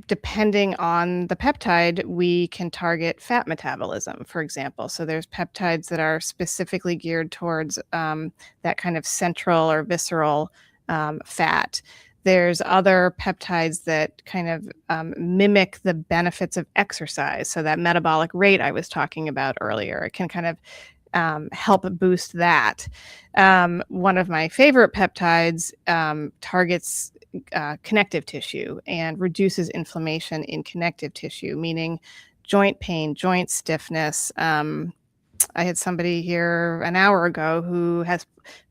depending on the peptide, we can target fat metabolism, for example. So there's peptides that are specifically geared towards that kind of central or visceral fat. There's other peptides that kind of mimic the benefits of exercise. So that metabolic rate I was talking about earlier, it can kind of help boost that. One of my favorite peptides targets connective tissue and reduces inflammation in connective tissue, meaning joint pain, joint stiffness. I had somebody here an hour ago who has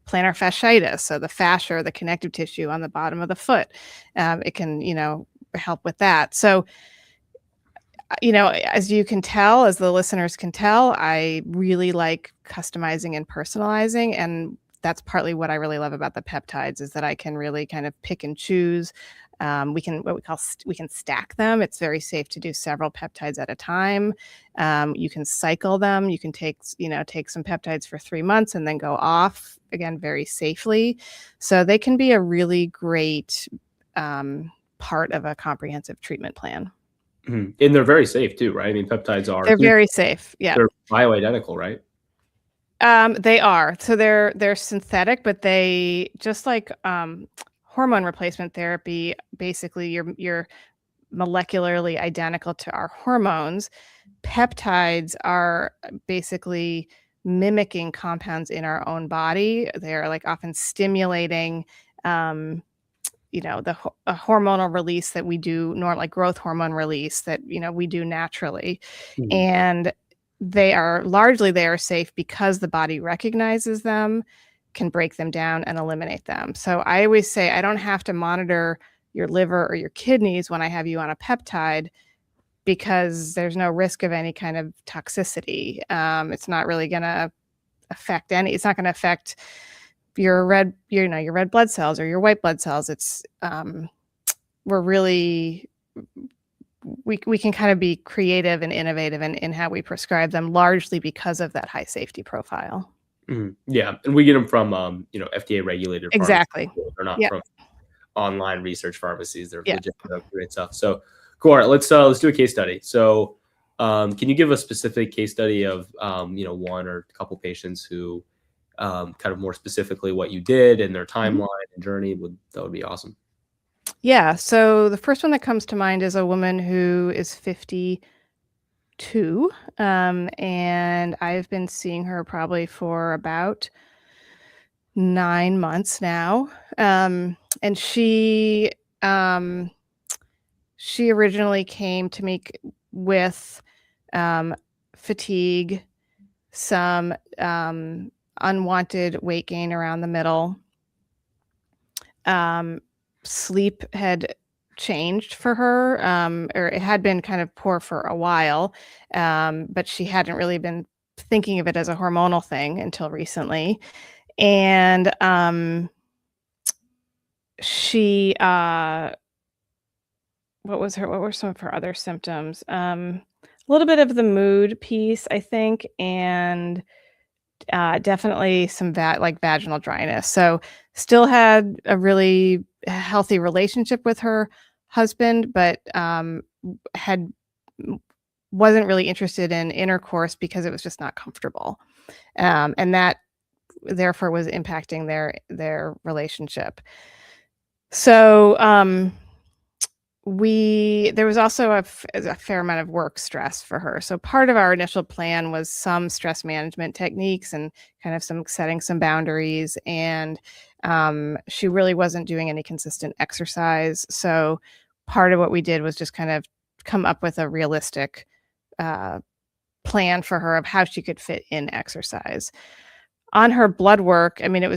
plantar fasciitis, so the fascia or the connective tissue on the bottom of the foot. It can, help with that. So, as you can tell, as the listeners can tell, I really like customizing and personalizing, and that's partly what I really love about the peptides, is that I can really kind of pick and choose. We can stack them. It's very safe to do several peptides at a time. You can cycle them. You can take some peptides for 3 months and then go off again very safely. So they can be a really great part of a comprehensive treatment plan. And they're very safe too, right? I mean, peptides they're very safe. Yeah. They're bioidentical, right? They are. So they're synthetic, but they, just like hormone replacement therapy, basically you're molecularly identical to our hormones. Peptides are basically mimicking compounds in our own body. They're like often stimulating a hormonal release that we do, like growth hormone release that we do naturally. And they are safe because the body recognizes them, can break them down and eliminate them. So I always say I don't have to monitor your liver or your kidneys when I have you on a peptide, because there's no risk of any kind of toxicity. It's not really going to affect it's not going to affect your red blood cells or your white blood cells. It's we can kind of be creative and innovative in how we prescribe them, largely because of that high safety profile. Yeah, and we get them from FDA regulated. Exactly. They're not from online research pharmacies. They're legit great stuff. So cool. All right, let's do a case study. So Can you give a specific case study of, one or a couple patients who kind of more specifically what you did and their timeline and journey? That would be awesome. Yeah. So the first one that comes to mind is a woman who is 52. And I've been seeing her probably for about 9 months now. And she originally came to me with fatigue, some unwanted weight gain around the middle. Sleep had changed for her, or it had been kind of poor for a while, but she hadn't really been thinking of it as a hormonal thing until recently. And she what were some of her other symptoms? A little bit of the mood piece, I think, and definitely some vaginal dryness. So still had a really healthy relationship with her husband, but had wasn't really interested in intercourse because it was just not comfortable, and that therefore was impacting their relationship. So there was also a fair amount of work stress for her. So part of our initial plan was some stress management techniques and kind of setting some boundaries. And she really wasn't doing any consistent exercise. So part of what we did was just kind of come up with a realistic plan for her of how she could fit in exercise. On her blood work, I mean,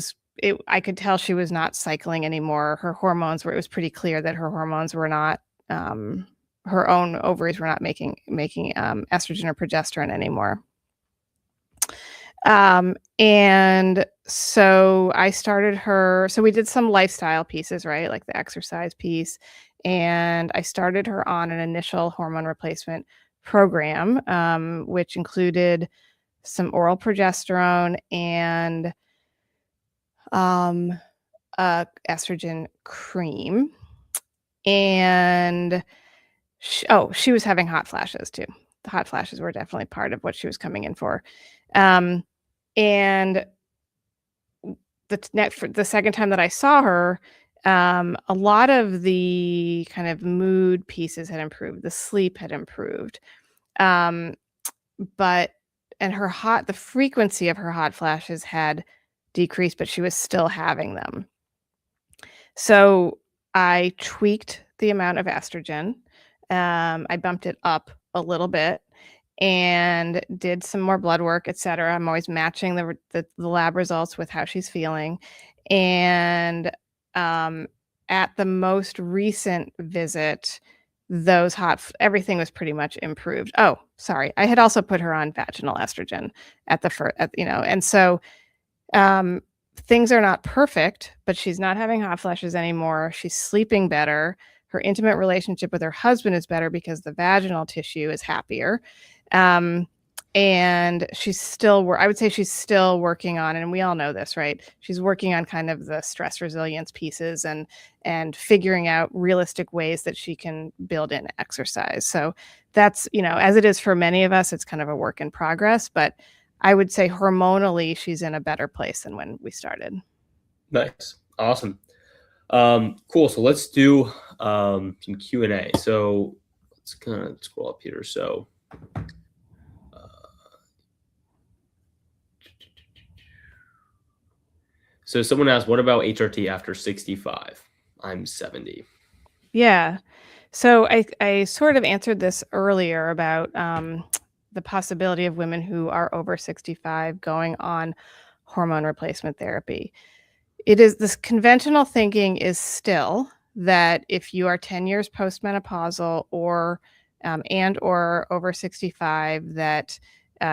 I could tell she was not cycling anymore. Her hormones it was pretty clear that her hormones were not, her own ovaries were not making estrogen or progesterone anymore. And so I started her, so we did some lifestyle pieces, right? Like the exercise piece. And I started her on an initial hormone replacement program, which included some oral progesterone and estrogen cream. And she was having hot flashes too. The hot flashes were definitely part of what she was coming in for. And the second time that I saw her, a lot of the kind of mood pieces had improved. The sleep had improved. But the frequency of her hot flashes had decreased, but she was still having them. So I tweaked the amount of estrogen. I bumped it up a little bit and did some more blood work, etc. I'm always matching the lab results with how she's feeling. And at the most recent visit, everything was pretty much improved. Oh, sorry. I had also put her on vaginal estrogen and so things are not perfect, but she's not having hot flashes anymore. She's sleeping better. Her intimate relationship with her husband is better because the vaginal tissue is happier. And I would say she's still working on, and we all know this, right? She's working on kind of the stress resilience pieces and figuring out realistic ways that she can build in exercise. So that's, as it is for many of us, it's kind of a work in progress, but I would say hormonally, she's in a better place than when we started. Nice. Awesome. Cool. So let's do some Q&A. So let's kind of scroll up here. So someone asked, what about HRT after 65? I'm 70. Yeah. So I sort of answered this earlier about the possibility of women who are over 65 going on hormone replacement therapy. This conventional thinking is still that if you are 10 years postmenopausal or over 65, that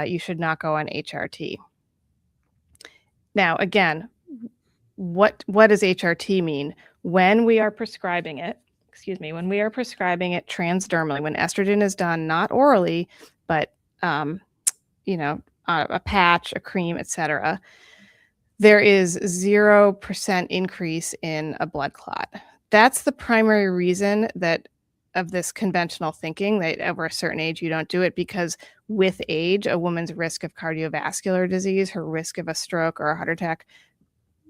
you should not go on HRT. Now, again, what does HRT mean? When we are prescribing it transdermally, when estrogen is done not orally, but a patch, a cream, etc., there is 0% increase in a blood clot. That's the primary reason that this conventional thinking that over a certain age you don't do it, because with age, a woman's risk of cardiovascular disease, her risk of a stroke or a heart attack,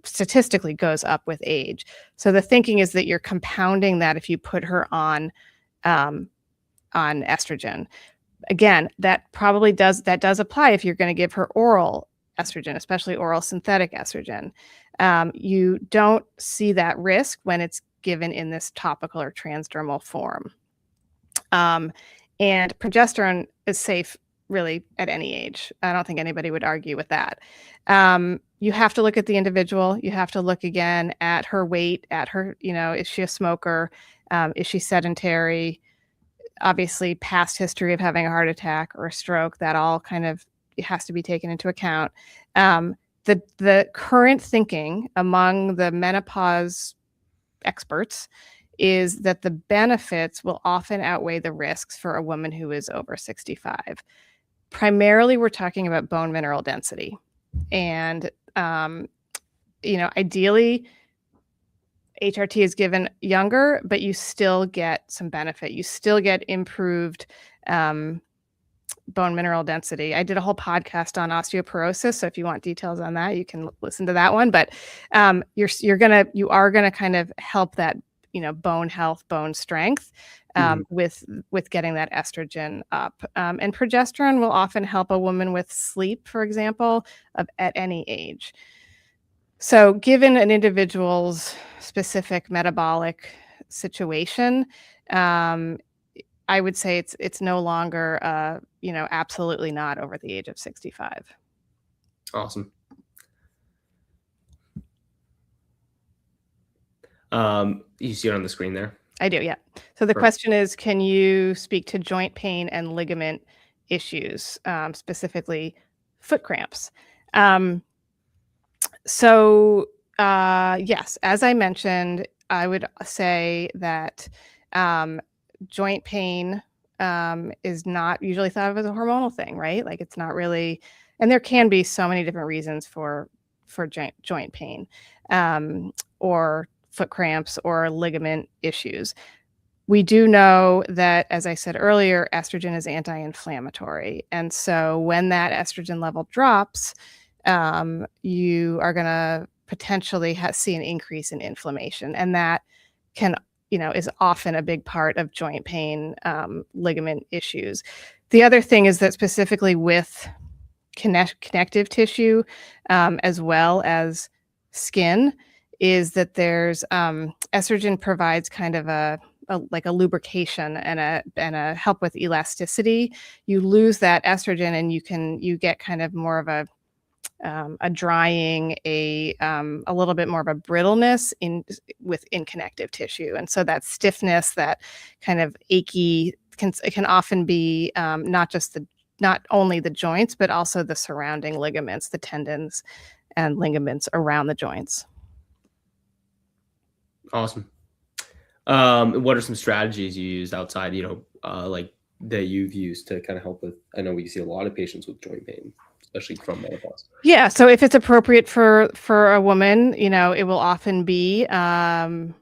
statistically goes up with age. So the thinking is that you're compounding that if you put her on estrogen. Again, that does apply if you're going to give her oral estrogen, especially oral synthetic estrogen. You don't see that risk when it's given in this topical or transdermal form. And progesterone is safe really at any age. I don't think anybody would argue with that. You have to look at the individual. You have to look again at her weight, at her, is she a smoker? Is she sedentary? Obviously, past history of having a heart attack or a stroke, that all kind of has to be taken into account. The current thinking among the menopause experts is that the benefits will often outweigh the risks for a woman who is over 65. Primarily, we're talking about bone mineral density. And, ideally, HRT is given younger, but you still get some benefit. You still get improved bone mineral density. I did a whole podcast on osteoporosis, so if you want details on that, you can listen to that one. But you are gonna kind of help that bone health, bone strength with getting that estrogen up. And progesterone will often help a woman with sleep, for example, at any age. So given an individual's specific metabolic situation, I would say it's no longer, absolutely not over the age of 65. Awesome. You see it on the screen there? I do, yeah. So the question is, can you speak to joint pain and ligament issues, specifically foot cramps? Yes, as I mentioned, I would say that joint pain is not usually thought of as a hormonal thing, right? Like it's not really, and there can be so many different reasons for joint pain or foot cramps or ligament issues. We do know that, as I said earlier, estrogen is anti-inflammatory. And so when that estrogen level drops, you are going to potentially see an increase in inflammation. And that can, is often a big part of joint pain, ligament issues. The other thing is that specifically with connective tissue, as well as skin, is that there's estrogen provides kind of a lubrication and a help with elasticity. You lose that estrogen and you get kind of more of a drying, a little bit more of a brittleness within connective tissue. And so that stiffness, that kind of achy, can often be not only the joints, but also the surrounding ligaments, the tendons and ligaments around the joints. Awesome. What are some strategies you used outside, like that you've used to kind of help with? I know we see a lot of patients with joint pain, especially from menopause. Yeah. So if it's appropriate for a woman, it will often be an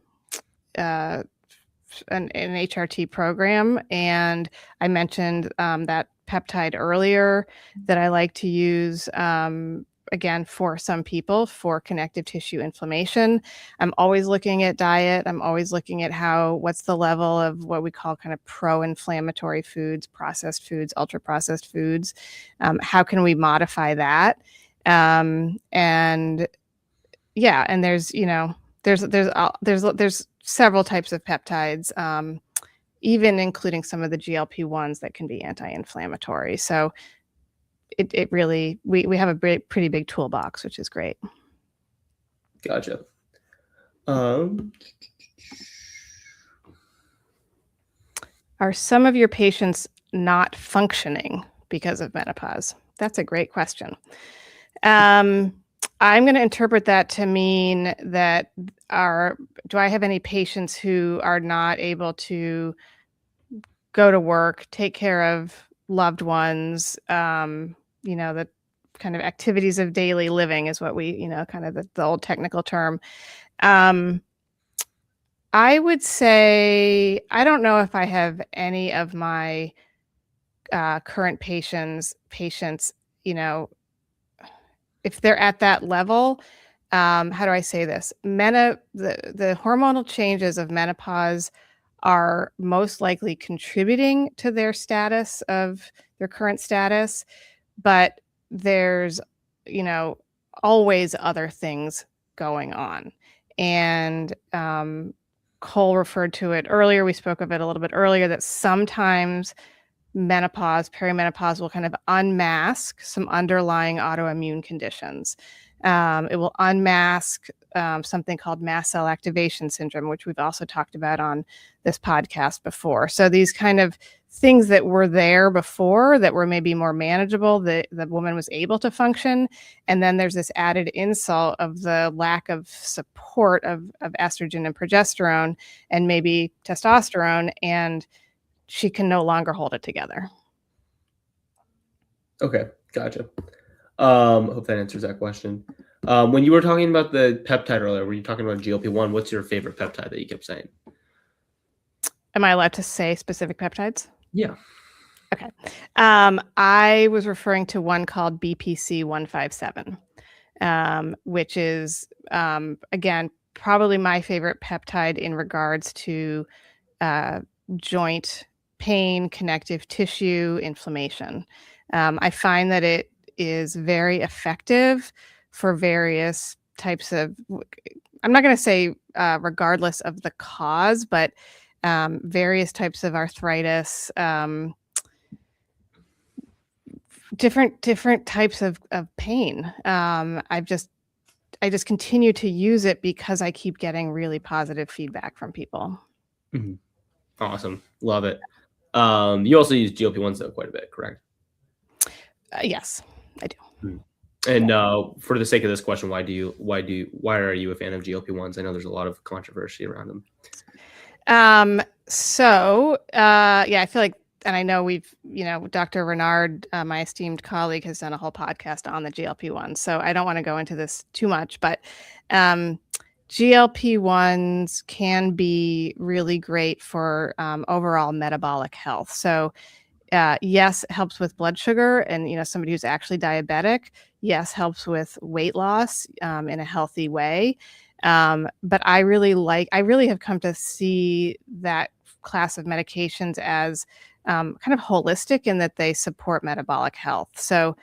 HRT program. And I mentioned that peptide earlier that I like to use, again, for some people for connective tissue inflammation. I'm always looking at diet. I'm always looking at what's the level of what we call kind of pro-inflammatory foods, processed foods, ultra-processed foods. How can we modify that? And yeah, and there's several types of peptides, even including some of the GLP-1s that can be anti-inflammatory. So it really, we have a pretty big toolbox, which is great. Gotcha. Are some of your patients not functioning because of menopause? That's a great question. I'm going to interpret that to mean that do I have any patients who are not able to go to work, take care of loved ones, the kind of activities of daily living is what we, kind of the old technical term. I would say I don't know if I have any of my current patients, you know, if they're at that level. How do I say this? The hormonal changes of menopause are most likely contributing to their status of their current status, but there's, you know, always other things going on. And Cole referred to it earlier. We spoke of it a little bit earlier that sometimes perimenopause will kind of unmask some underlying autoimmune conditions. It will unmask something called mast cell activation syndrome, which we've also talked about on this podcast before. So these kind of things that were there before that were maybe more manageable, the woman was able to function. And then there's this added insult of the lack of support of estrogen and progesterone and maybe testosterone, and she can no longer hold it together. Okay, gotcha. Hope that answers that question. When you were talking about the peptide earlier, were you talking about GLP-1? What's your favorite peptide that you kept saying? Am I allowed to say specific peptides? Yeah. Okay. I was referring to one called BPC-157, which is, again, probably my favorite peptide in regards to joint pain, connective tissue, inflammation. I find that it is very effective for various types of, I'm not going to say regardless of the cause, but various types of arthritis, different types of pain. I just continue to use it because I keep getting really positive feedback from people. Mm-hmm. Awesome. Love it. You also use GLP-1s though quite a bit, correct? Yes, I do. Mm-hmm. And for the sake of this question, why are you a fan of GLP-1s? I know there's a lot of controversy around them. Yeah, I feel like, and I know Dr. Renard, my esteemed colleague, has done a whole podcast on the GLP-1s. So I don't want to go into this too much, but GLP-1s can be really great for overall metabolic health. So yes, it helps with blood sugar, and somebody who's actually diabetic, yes, helps with weight loss in a healthy way. But I really have come to see that class of medications as kind of holistic in that they support metabolic health. So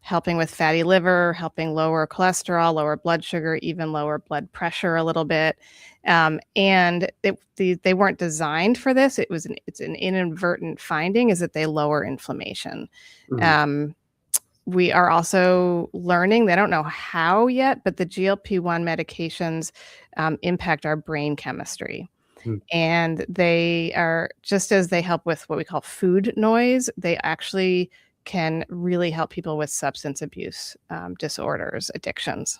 helping with fatty liver, helping lower cholesterol, lower blood sugar, even lower blood pressure a little bit. And they weren't designed for this. It's an inadvertent finding is that they lower inflammation. Mm-hmm. We are also learning, they don't know how yet, but the GLP-1 medications impact our brain chemistry. Mm-hmm. And they are, just as they help with what we call food noise, they actually can really help people with substance abuse disorders, addictions.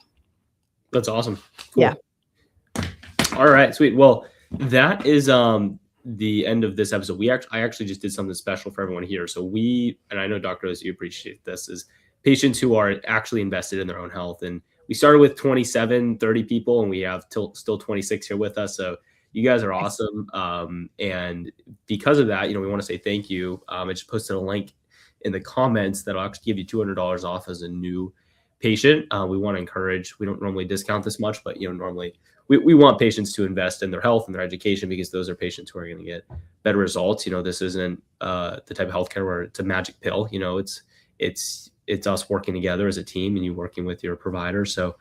That's awesome. Cool. Yeah. All right, sweet. Well, that is the end of this episode. I actually just did something special for everyone here. So and I know Dr. Rose, you appreciate this, is patients who are actually invested in their own health. And we started with 27, 30 people, and we have still 26 here with us. So you guys are awesome. And because of that, we want to say thank you. I just posted a link in the comments that'll actually give you $200 off as a new patient. We want to encourage, we don't normally discount this much, but normally we want patients to invest in their health and their education, because those are patients who are going to get better results. This isn't the type of healthcare where it's a magic pill. It's us working together as a team and you working with your provider. So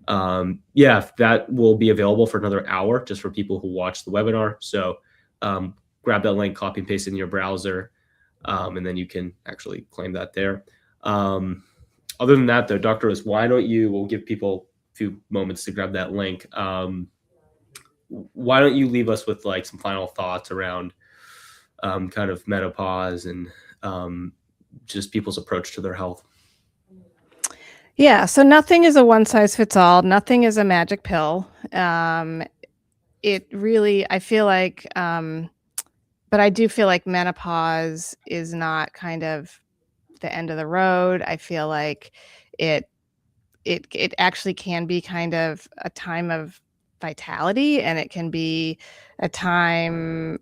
that will be available for another hour just for people who watch the webinar. So grab that link, copy and paste it in your browser, and then you can actually claim that there. Other than that, though, Dr. Rose, we'll give people a few moments to grab that link. Why don't you leave us with some final thoughts around kind of menopause and just people's approach to their health? Yeah, so nothing is a one size fits all. Nothing is a magic pill. It really, I feel like, but I do feel like menopause is not kind of the end of the road. I feel like it actually can be kind of a time of vitality, and it can be a time,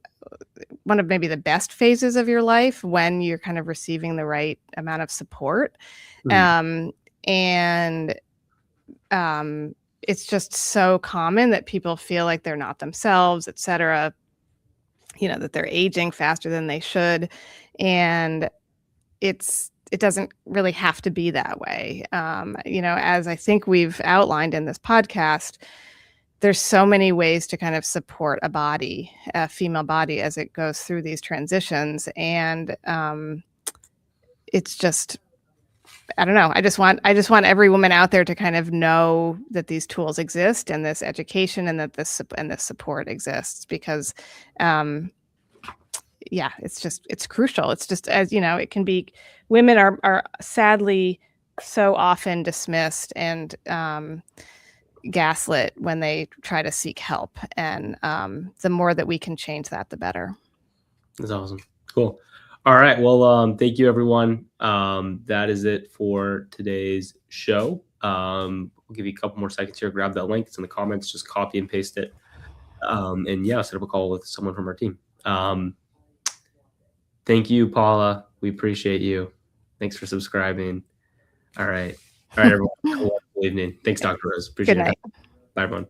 one of maybe the best phases of your life when you're kind of receiving the right amount of support. Mm. And it's just so common that people feel like they're not themselves, et cetera, that they're aging faster than they should. And it doesn't really have to be that way. As I think we've outlined in this podcast, there's so many ways to kind of support a female body as it goes through these transitions. And it's just, I don't know. I just want every woman out there to kind of know that these tools exist, and this education, and that this support exists, because it's crucial. It's just, as it can be, women are sadly so often dismissed and gaslit when they try to seek help. And the more that we can change that, the better. That's awesome. Cool. All right. Well, thank you, everyone. That is it for today's show. We'll give you a couple more seconds here. Grab that link. It's in the comments. Just copy and paste it. And set up a call with someone from our team. Thank you, Paula. We appreciate you. Thanks for subscribing. All right, everyone. Have a wonderful evening. Thanks, Dr. Rose. Appreciate it. Good night. Bye, everyone.